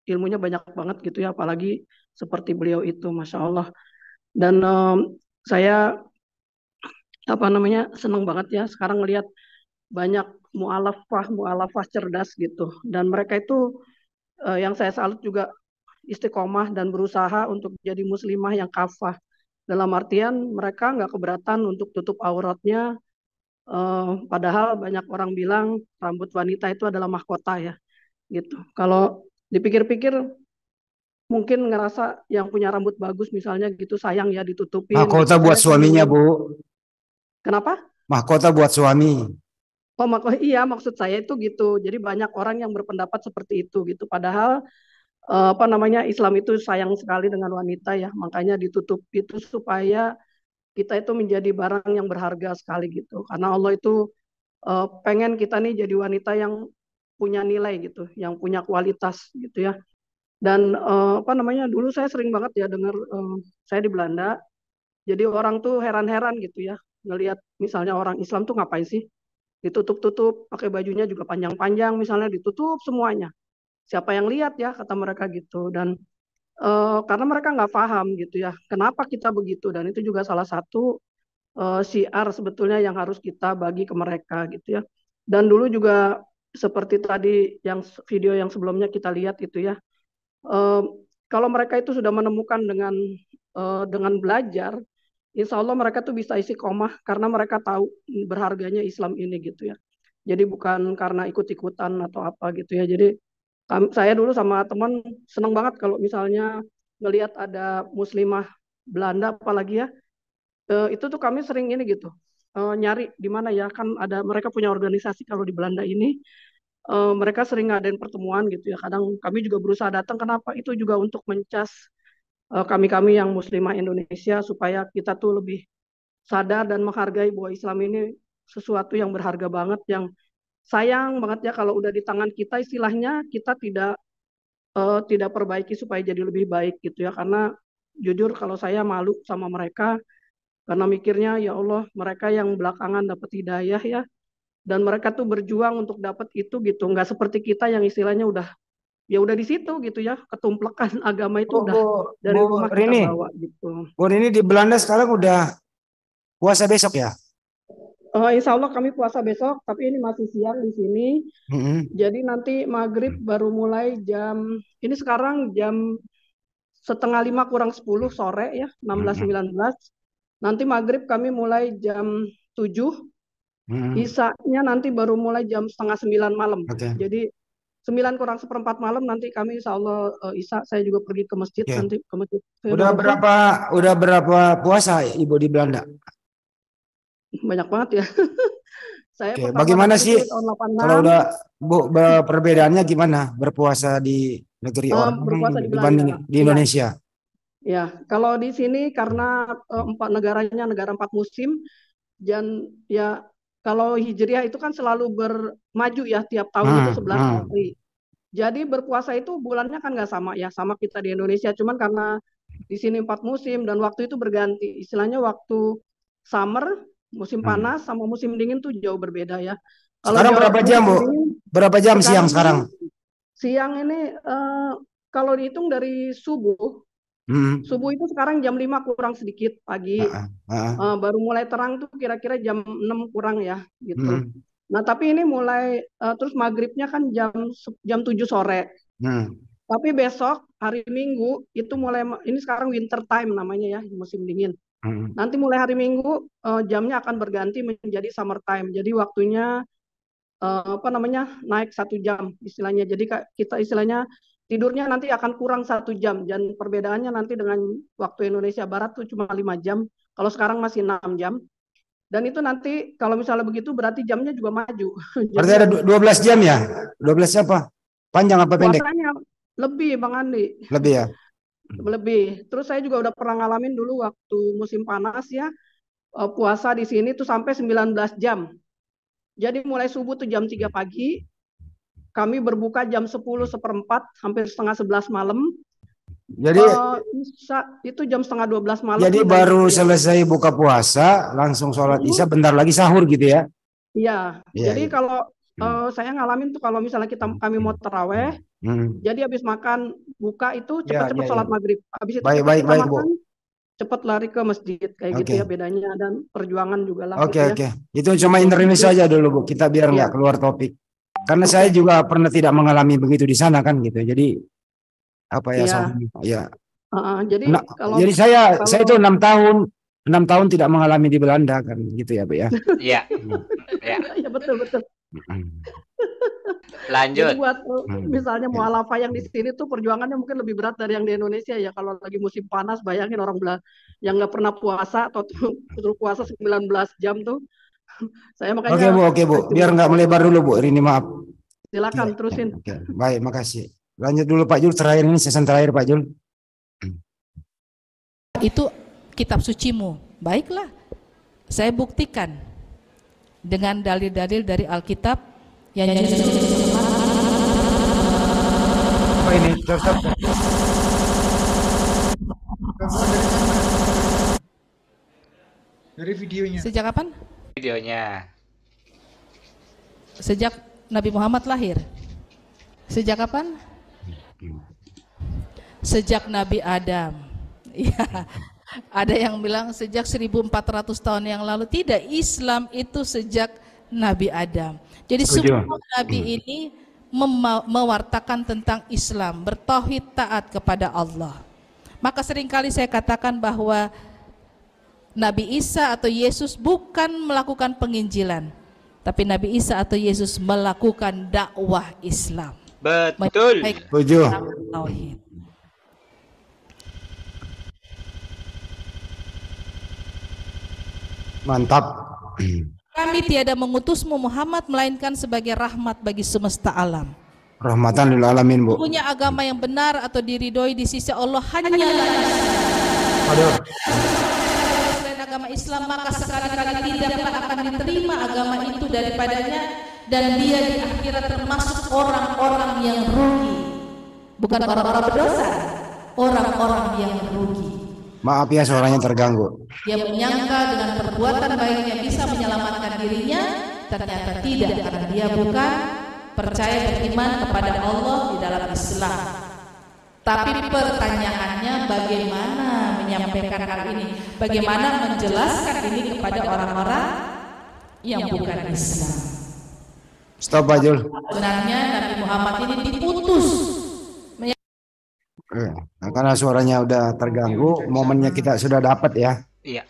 ilmunya banyak banget gitu ya, apalagi seperti beliau itu, Masya Allah. Dan saya senang banget ya sekarang ngelihat banyak mualafah cerdas gitu. Dan mereka itu yang saya salut juga istiqomah dan berusaha untuk jadi muslimah yang kafah. Dalam artian mereka nggak keberatan untuk tutup auratnya, padahal banyak orang bilang rambut wanita itu adalah mahkota ya, gitu. Kalau dipikir-pikir mungkin ngerasa yang punya rambut bagus misalnya gitu sayang ya ditutupin. Mahkota buat suaminya, Bu. Kenapa? Mahkota buat suami. Oh, iya maksud saya itu gitu. Jadi banyak orang yang berpendapat seperti itu gitu. Padahal Islam itu sayang sekali dengan wanita ya, makanya ditutup itu supaya kita itu menjadi barang yang berharga sekali gitu. Karena Allah itu pengen kita nih jadi wanita yang punya nilai gitu, yang punya kualitas gitu ya. Dan dulu saya sering banget ya dengar, saya di Belanda, jadi orang tuh heran-heran gitu ya, ngelihat misalnya orang Islam tuh ngapain sih ditutup-tutup, pakai bajunya juga panjang-panjang misalnya ditutup semuanya. Siapa yang lihat ya, kata mereka gitu. Dan karena mereka nggak paham gitu ya, kenapa kita begitu. Dan itu juga salah satu syiar sebetulnya yang harus kita bagi ke mereka gitu ya. Dan dulu juga seperti tadi yang video yang sebelumnya kita lihat itu ya, kalau mereka itu sudah menemukan dengan belajar, insya Allah mereka tuh bisa istiqomah karena mereka tahu berharganya Islam ini gitu ya. Jadi bukan karena ikut-ikutan atau apa gitu ya. Jadi saya dulu sama teman senang banget kalau misalnya ngelihat ada muslimah Belanda apalagi ya, itu tuh kami sering ini gitu, nyari di mana ya, kan ada mereka punya organisasi kalau di Belanda ini, mereka sering ngadain pertemuan gitu ya. Kadang kami juga berusaha datang, kenapa? Itu juga untuk mencas kami-kami yang muslimah Indonesia supaya kita tuh lebih sadar dan menghargai bahwa Islam ini sesuatu yang berharga banget, yang sayang banget ya kalau udah di tangan kita istilahnya kita tidak perbaiki supaya jadi lebih baik gitu ya. Karena jujur kalau saya malu sama mereka karena mikirnya ya Allah mereka yang belakangan dapat hidayah ya, dan mereka tuh berjuang untuk dapat itu gitu, nggak seperti kita yang istilahnya udah di situ gitu ya, ketumplekan agama itu udah dari rumah kita bawa gitu. Bu Rini di Belanda sekarang udah puasa besok ya? Insya Allah kami puasa besok, tapi ini masih siang di sini. Jadi nanti maghrib baru mulai ini sekarang jam 4:30 kurang 10 sore ya, 16.19. Nanti maghrib kami mulai jam 7, isya-nya nanti baru mulai jam 8:30 malam. Jadi 9 kurang 1/4 malam nanti kami insya Allah isya, saya juga pergi ke masjid nanti ke masjid. Udah berapa puasa Ibu di Belanda? Banyak banget ya. Saya bagaimana sih kalau udah Bu, perbedaannya gimana berpuasa di negeri orang dibanding di Indonesia? Ya, kalau di sini karena negara 4 musim, dan ya kalau Hijriah itu kan selalu bermaju ya, tiap tahun itu 11 hari. Jadi berpuasa itu bulannya kan nggak sama ya, sama kita di Indonesia. Cuman karena di sini 4 musim dan waktu itu berganti. Istilahnya waktu summer, musim panas sama musim dingin tuh jauh berbeda ya. Sekarang berapa jam, Bu? Berapa jam siang sekarang? Siang ini kalau dihitung dari subuh Subuh itu sekarang jam 5 kurang sedikit pagi. Baru mulai terang tuh kira-kira jam 6 kurang ya gitu. Nah, tapi ini mulai terus maghribnya kan jam 7 sore. Tapi besok hari Minggu itu mulai, ini sekarang winter time namanya ya, musim dingin. Nanti mulai hari Minggu jamnya akan berganti menjadi summer time. Jadi waktunya naik 1 jam istilahnya. Jadi kita istilahnya tidurnya nanti akan kurang 1 jam, dan perbedaannya nanti dengan waktu Indonesia Barat tuh cuma 5 jam. Kalau sekarang masih 6 jam. Dan itu nanti kalau misalnya begitu berarti jamnya juga maju. Berarti ada 12 jam ya? 12 apa? Panjang apa pendek? Puasanya lebih, Bang Andi. Lebih ya? Lebih. Terus saya juga udah pernah ngalamin dulu waktu musim panas ya, puasa di sini tuh sampai 19 jam. Jadi mulai subuh tuh jam 3 pagi, kami berbuka jam 10:04, hampir setengah 11 malam. Jadi itu jam setengah 12 malam. Jadi baru selesai buka puasa, langsung sholat isya, bentar lagi sahur gitu ya? Iya. Jadi kalau saya ngalamin tuh kalau misalnya kami mau terawih, jadi habis makan buka itu cepat-cepat sholat maghrib. Habis itu baik, makan, cepat lari ke masjid kayak gitu ya bedanya, dan perjuangan juga lah. Oke. Itu cuma Indonesia saja dulu Bu, kita biar nggak keluar topik. Karena saya juga pernah tidak mengalami begitu di sana kan gitu. Jadi apa ya? Jadi saya itu 6 tahun tidak mengalami di Belanda kan gitu ya Bu ya. Iya. Ya betul. Lanjut. Jadi buat misalnya mualafah yang di sini tuh perjuangannya mungkin lebih berat dari yang di Indonesia ya. Kalau lagi musim panas, bayangin orang yang nggak pernah puasa atau suruh puasa 19 jam tuh. Saya makanya. Oke Bu. Biar nggak melebar dulu Bu. Ini maaf. Silakan terusin. Baik, makasih. Lanjut dulu Pak Jul, terakhir ini season terakhir Pak Jul. Itu kitab sucimu. Baiklah, saya buktikan dengan dalil-dalil dari Alkitab yang ini dari videonya. Sejak kapan? Videonya. Sejak Nabi Muhammad lahir. Sejak kapan? Sejak Nabi Adam. Ya, ada yang bilang sejak 1400 tahun yang lalu. Tidak, Islam itu sejak Nabi Adam. Jadi semua Nabi ini mewartakan tentang Islam, bertauhid, taat kepada Allah. Maka seringkali saya katakan bahwa Nabi Isa atau Yesus bukan melakukan penginjilan, tapi Nabi Isa atau Yesus melakukan dakwah Islam. Betul. Setuju. Mantap. Kami tiada mengutusmu Muhammad melainkan sebagai rahmat bagi semesta alam. Rahmatan lil alamin Bu. Punya agama yang benar atau diridhoi di sisi Allah hanyalah selain agama Islam, maka sekali-kali tidaklah akan diterima agama itu daripadanya, dan dia di akhirat termasuk orang-orang yang rugi. Bukan orang-orang berdosa, orang-orang yang rugi. Maaf ya suaranya terganggu. Dia menyangka dengan perbuatan baiknya bisa menyelamatkan dirinya, ternyata tidak, karena dia bukan percaya beriman kepada Allah di dalam Islam. Tapi pertanyaannya bagaimana menyampaikan hal ini? Bagaimana menjelaskan ini kepada orang-orang yang bukan Islam? Stop Pak Jul. Sebenarnya Nabi Muhammad ini diputus. Nah, karena suaranya udah terganggu, momennya kita sudah dapat ya. Iya.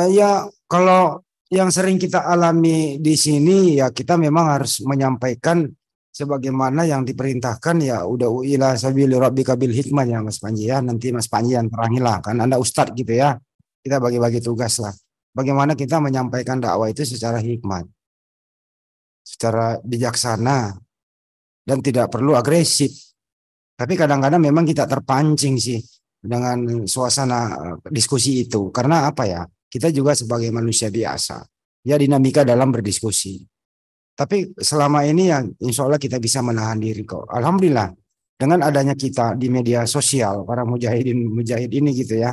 Ya kalau yang sering kita alami di sini ya kita memang harus menyampaikan sebagaimana yang diperintahkan ya, udah ila sabili rabbika bil hikmah ya Mas Panji ya. Nanti Mas Panji yang terangilah, kan Anda ustadz gitu ya. Kita bagi-bagi tugas lah. Bagaimana kita menyampaikan dakwah itu secara hikmat, secara bijaksana, dan tidak perlu agresif. Tapi kadang-kadang memang kita terpancing sih dengan suasana diskusi itu. Karena apa ya? Kita juga sebagai manusia biasa, ya dinamika dalam berdiskusi. Tapi selama ini ya insya Allah kita bisa menahan diri kok. Alhamdulillah dengan adanya kita di media sosial, para mujahid ini gitu ya.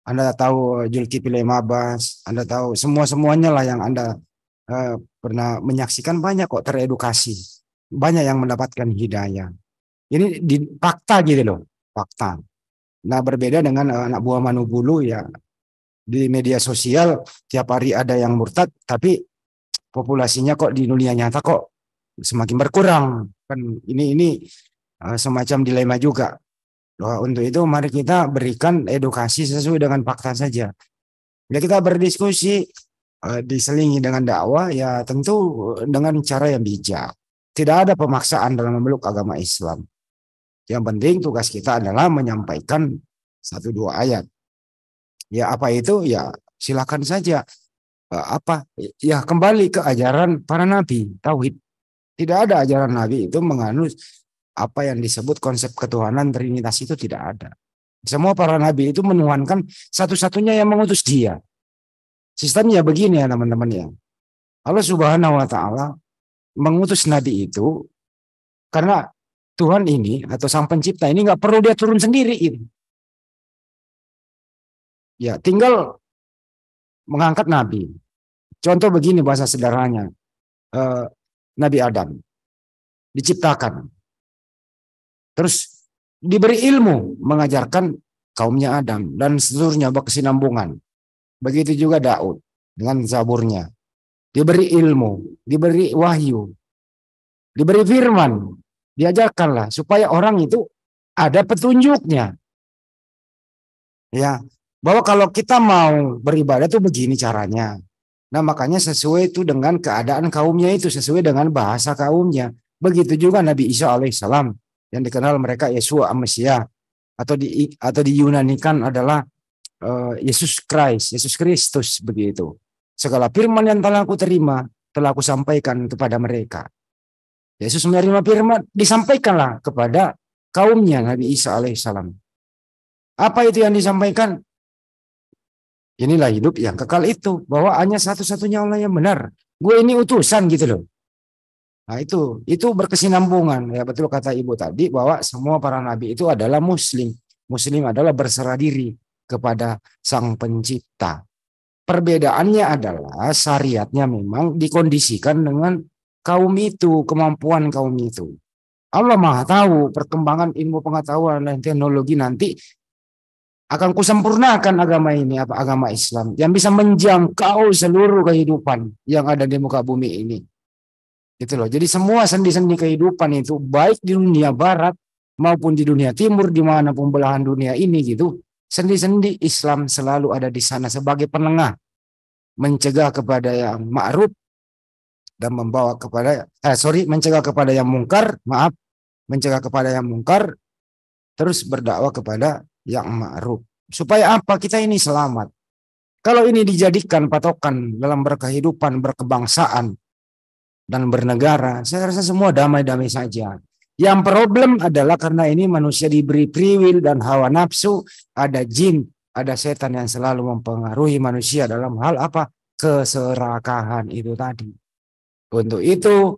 Anda tahu Zulkifli Mabas, Anda tahu semuanya lah yang Anda pernah menyaksikan, banyak kok teredukasi. Banyak yang mendapatkan hidayah. Ini di fakta gitu loh. fakta. Nah, berbeda dengan anak buah Manubulu ya, di media sosial tiap hari ada yang murtad, tapi populasinya kok di dunia nyata kok semakin berkurang. Kan ini semacam dilema juga. Nah, untuk itu mari kita berikan edukasi sesuai dengan fakta saja. Ya kita berdiskusi diselingi dengan dakwah ya tentu dengan cara yang bijak. Tidak ada pemaksaan dalam memeluk agama Islam. Yang penting tugas kita adalah menyampaikan 1-2 ayat. Ya apa itu ya silakan saja. Apa ya kembali ke ajaran para nabi tauhid. Tidak ada ajaran nabi itu menganut apa yang disebut konsep ketuhanan trinitas, itu tidak ada. Semua para nabi itu menuhankan satu-satunya yang mengutus dia. Sistemnya begini ya teman-teman ya. Allah Subhanahu wa taala mengutus nabi itu karena Tuhan ini atau Sang Pencipta ini nggak perlu dia turun sendiri ini. Ya, tinggal mengangkat nabi. Contoh begini bahasa sederhananya. Nabi Adam diciptakan. Terus diberi ilmu mengajarkan kaumnya Adam dan seluruhnya berkesinambungan. Begitu juga Daud dengan Zaburnya. Diberi ilmu, diberi wahyu, diberi firman, diajarkanlah supaya orang itu ada petunjuknya. Ya, bahwa kalau kita mau beribadah itu begini caranya. Nah, makanya sesuai itu dengan keadaan kaumnya itu, sesuai dengan bahasa kaumnya. Begitu juga Nabi Isa alaihissalam yang dikenal mereka Yesua Mesia atau diyunanikan adalah Yesus Kristus begitu. Segala firman yang telah aku terima telah aku sampaikan kepada mereka. Yesus menerima firman disampaikanlah kepada kaumnya Nabi Isa alaihissalam. Apa itu yang disampaikan? Inilah hidup yang kekal itu, bahwa hanya satu-satunya Allah yang benar. Gue ini utusan gitu loh. Nah itu berkesinambungan ya, betul kata Ibu tadi bahwa semua para nabi itu adalah muslim. Muslim adalah berserah diri kepada Sang Pencipta. Perbedaannya adalah syariatnya memang dikondisikan dengan kaum itu, kemampuan kaum itu. Allah Maha tahu perkembangan ilmu pengetahuan dan teknologi nanti akan kusempurnakan agama ini, agama Islam yang bisa menjangkau seluruh kehidupan yang ada di muka bumi ini. Gitu loh. Jadi semua sendi-sendi kehidupan itu baik di dunia barat maupun di dunia timur, dimanapun belahan dunia ini gitu, sendi-sendi Islam selalu ada di sana sebagai penengah, mencegah kepada yang ma'ruf dan membawa kepada mencegah kepada yang mungkar, mencegah kepada yang mungkar, terus berdakwah kepada yang ma'ruf. Supaya apa? Kita ini selamat. Kalau ini dijadikan patokan dalam berkehidupan, berkebangsaan dan bernegara, saya rasa semua damai-damai saja. Yang problem adalah karena ini manusia diberi free will dan hawa nafsu, ada jin, ada setan yang selalu mempengaruhi manusia dalam hal apa? Keserakahan itu tadi. Untuk itu,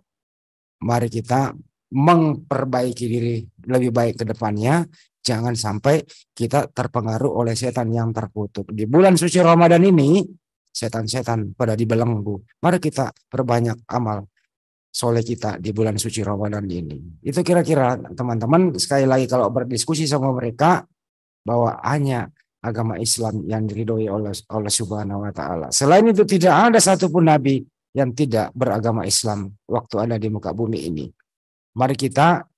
mari kita memperbaiki diri lebih baik ke depannya. Jangan sampai kita terpengaruh oleh setan yang terkutuk. Di bulan suci Ramadan ini, setan-setan pada dibelenggu. Mari kita perbanyak amal soleh kita di bulan suci Ramadan ini. Itu kira-kira teman-teman, sekali lagi kalau berdiskusi sama mereka bahwa hanya agama Islam yang diridhoi oleh Allah Subhanahu wa taala. Selain itu tidak ada satupun nabi yang tidak beragama Islam waktu ada di muka bumi ini. Mari kita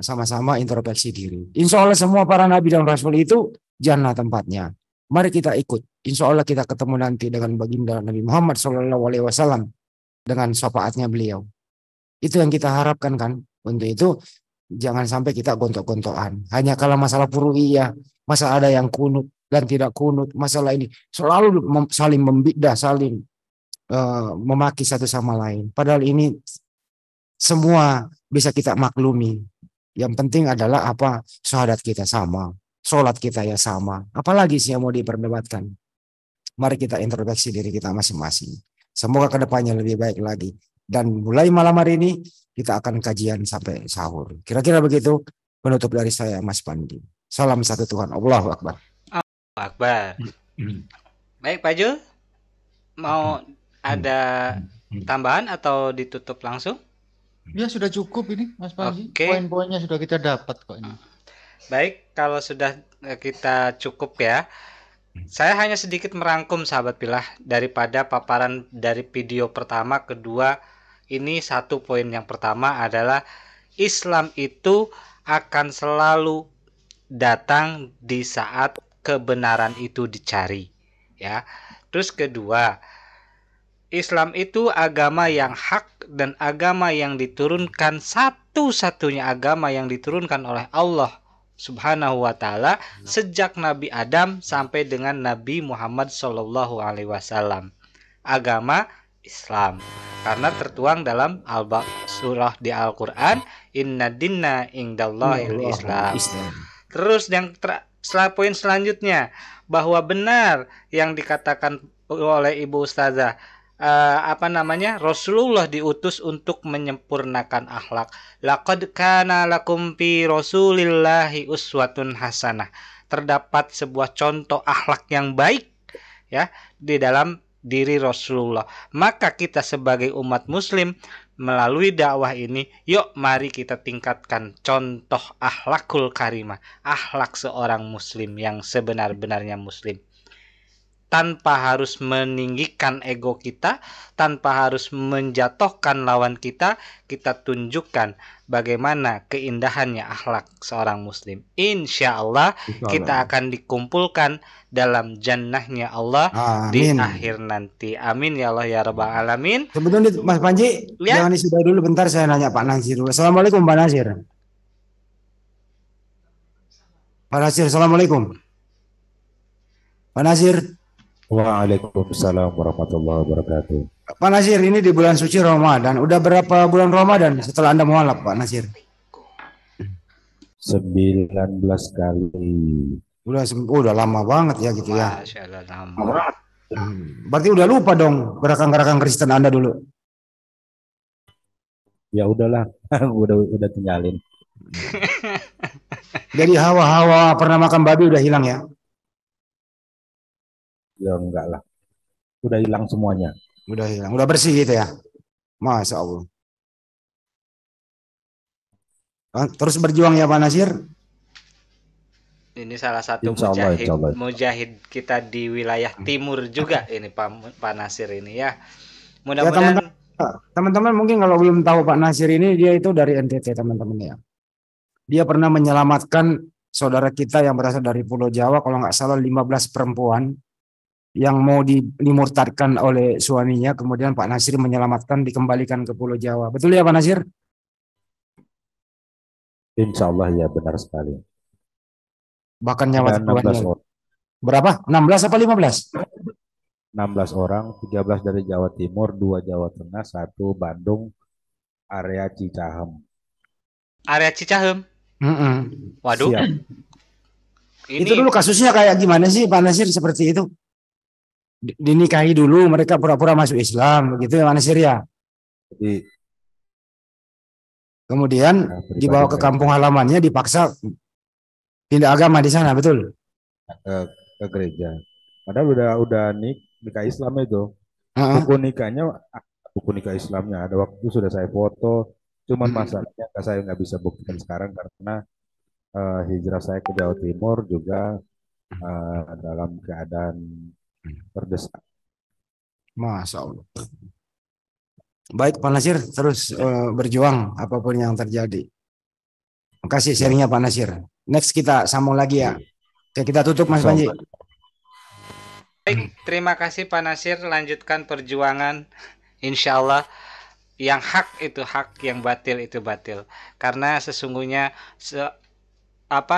sama-sama introspeksi diri. Insya Allah semua para nabi dan rasul itu jannah tempatnya. Mari kita ikut. Insya Allah kita ketemu nanti dengan baginda Nabi Muhammad SAW dengan syafaatnya beliau. Itu yang kita harapkan kan. Untuk itu jangan sampai kita gontok-gontokan. Hanya kalau masalah furu'iyah, masalah ada yang kunut dan tidak kunut, masalah ini selalu saling membidah, saling memaki satu sama lain. Padahal ini semua bisa kita maklumi. Yang penting adalah apa? Syahadat kita sama, sholat kita ya sama. Apalagi sih yang mau diperdebatkan? Mari kita introspeksi diri kita masing-masing. Semoga kedepannya lebih baik lagi. Dan mulai malam hari ini kita akan kajian sampai sahur. Kira-kira begitu penutup dari saya, Mas Pandi. Salam satu Tuhan. Allahu Akbar. Allahu Akbar. Baik Pak Jul, mau ada tambahan atau ditutup langsung? Ya sudah cukup ini Mas Panji. Oke. Poin-poinnya sudah kita dapat kok ini. Baik, kalau sudah kita cukup ya. Saya hanya sedikit merangkum sahabat pilah daripada paparan dari video pertama, kedua. Ini satu poin yang pertama adalah Islam itu akan selalu datang di saat kebenaran itu dicari, ya. Terus kedua, Islam itu agama yang hak dan agama yang diturunkan, satu-satunya agama yang diturunkan oleh Allah Subhanahu wa taala sejak Nabi Adam sampai dengan Nabi Muhammad sallallahu alaihi wasallam. Agama Islam. Karena tertuang dalam surah di Al-Qur'an, Inna dinna indallahil Islam. Terus yang poin selanjutnya, bahwa benar yang dikatakan oleh Ibu Ustazah, Rasulullah diutus untuk menyempurnakan akhlak. Laqad kana lakum fi Rasulillahi uswatun hasanah. Terdapat sebuah contoh akhlak yang baik ya di dalam diri Rasulullah. Maka kita sebagai umat muslim melalui dakwah ini, yuk mari kita tingkatkan contoh akhlakul karimah, akhlak seorang muslim yang sebenar-benarnya muslim. Tanpa harus meninggikan ego kita, tanpa harus menjatuhkan lawan kita, kita tunjukkan bagaimana keindahannya akhlak seorang muslim. Insya Allah kita akan dikumpulkan dalam jannahnya Allah di akhir nanti. Amin ya Allah ya Rabbal Alamin. Sebetulnya Mas Panji, ya? jangan sudah dulu, bentar saya nanya Pak Nasir dulu. Assalamualaikum Pak Nasir. Pak Nasir, assalamualaikum. Pak Nasir. Waalaikumsalam warahmatullahi wabarakatuh. Pak Nasir, ini di bulan suci Ramadan. Udah berapa bulan Ramadan setelah Anda mualaf, Pak Nasir? 19 kali. Udah lama banget ya gitu ya. Masya Allah, lama. Berarti udah lupa dong gerakan-gerakan Kristen Anda dulu. Ya udahlah, udah tinggalin. Jadi hawa-hawa pernah makan babi udah hilang ya? Ya enggak lah, udah hilang semuanya. Udah hilang, udah bersih gitu ya. Masya Allah. Terus berjuang ya Pak Nasir. Ini salah satu mujahid kita di wilayah timur juga ini Pak Nasir ini ya. Mudah-mudahan teman-teman mungkin kalau belum tahu Pak Nasir ini, dia itu dari NTT teman-teman ya. Dia pernah menyelamatkan saudara kita yang berasal dari Pulau Jawa, kalau nggak salah 15 perempuan yang mau dimurtadkan oleh suaminya, kemudian Pak Nasir menyelamatkan, dikembalikan ke Pulau Jawa. Betul ya Pak Nasir? Insya Allah ya, benar sekali. Bahkan nyawa orang. Berapa? 16 apa 15? 16 orang, 13 dari Jawa Timur, 2 Jawa Tengah, 1 Bandung, area Cicahem. Area Cicahem? Waduh. Siap. Itu dulu kasusnya kayak gimana sih Pak Nasir seperti itu? Dinikahi dulu, mereka pura-pura masuk Islam, begitu ya Pak Nasir ya? Jadi, kemudian dibawa ke kampung halamannya, dipaksa pindah agama di sana, betul? Ke gereja. Padahal udah nikah Islam itu. Buku nikah Islamnya ada waktu sudah saya foto. Cuman masalahnya saya nggak bisa buktikan sekarang karena hijrah saya ke Jawa Timur juga dalam keadaan terdesak. Masya Allah. Baik Pak Nasir, terus berjuang apapun yang terjadi. Terima kasih sharingnya Pak Nasir. Next kita sambung lagi ya. Oke, kita tutup Mas Panji. Baik, terima kasih Pak Nasir. Lanjutkan perjuangan. Insya Allah yang hak itu hak, yang batil itu batil. Karena sesungguhnya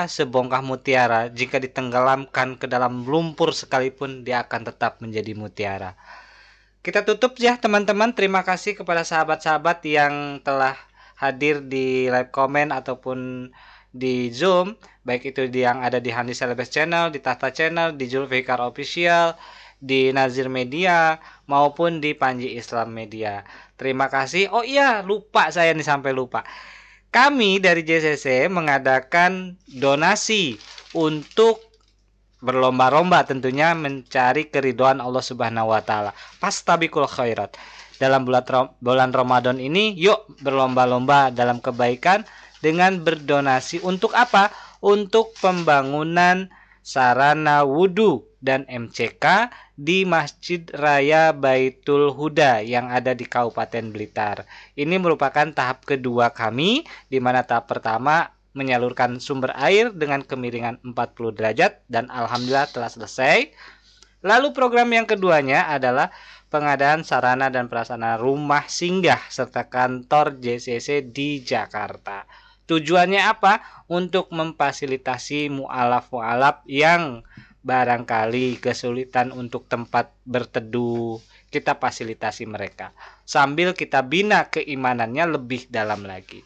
sebongkah mutiara jika ditenggelamkan ke dalam lumpur sekalipun dia akan tetap menjadi mutiara. Kita tutup ya teman-teman. Terima kasih kepada sahabat-sahabat yang telah hadir di live comment ataupun di Zoom, baik itu yang ada di Handi Celebes Channel, di Tahta Channel, di Zulfikar Official, di Nazir Media maupun di Panji Islam Media. Terima kasih. Oh iya, lupa saya nih, sampai lupa. Kami dari JCC mengadakan donasi untuk berlomba-lomba tentunya mencari keridhaan Allah Subhanahu wa taala. Fastabiqul khairat. Dalam bulan Ramadan ini yuk berlomba-lomba dalam kebaikan dengan berdonasi untuk apa? untuk pembangunan sarana wudhu dan MCK di Masjid Raya Baitul Huda yang ada di Kabupaten Blitar. Ini merupakan tahap kedua kami, di mana tahap pertama menyalurkan sumber air dengan kemiringan 40 derajat dan alhamdulillah telah selesai. Lalu program yang keduanya adalah pengadaan sarana dan prasarana rumah singgah serta kantor JCC di Jakarta. Tujuannya apa? Untuk memfasilitasi mu'alaf-mu'alaf yang barangkali kesulitan untuk tempat berteduh, kita fasilitasi mereka. Sambil kita bina keimanannya lebih dalam lagi.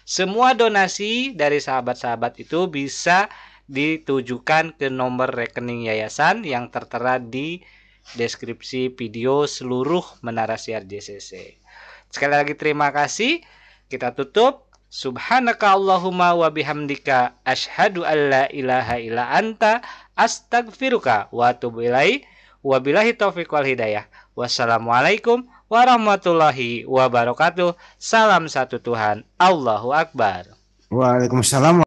Semua donasi dari sahabat-sahabat itu bisa ditujukan ke nomor rekening yayasan yang tertera di deskripsi video seluruh Menara Siar JCC. Sekali lagi terima kasih. Kita tutup. Subhanaka Allahumma wa bihamdika asyhadu an la ilaha illa anta astaghfiruka wa atubu ilaik. Wabillahi taufiq wal hidayah. Wassalamualaikum warahmatullahi wabarakatuh. Salam satu Tuhan. Allahu Akbar. Waalaikumsalam.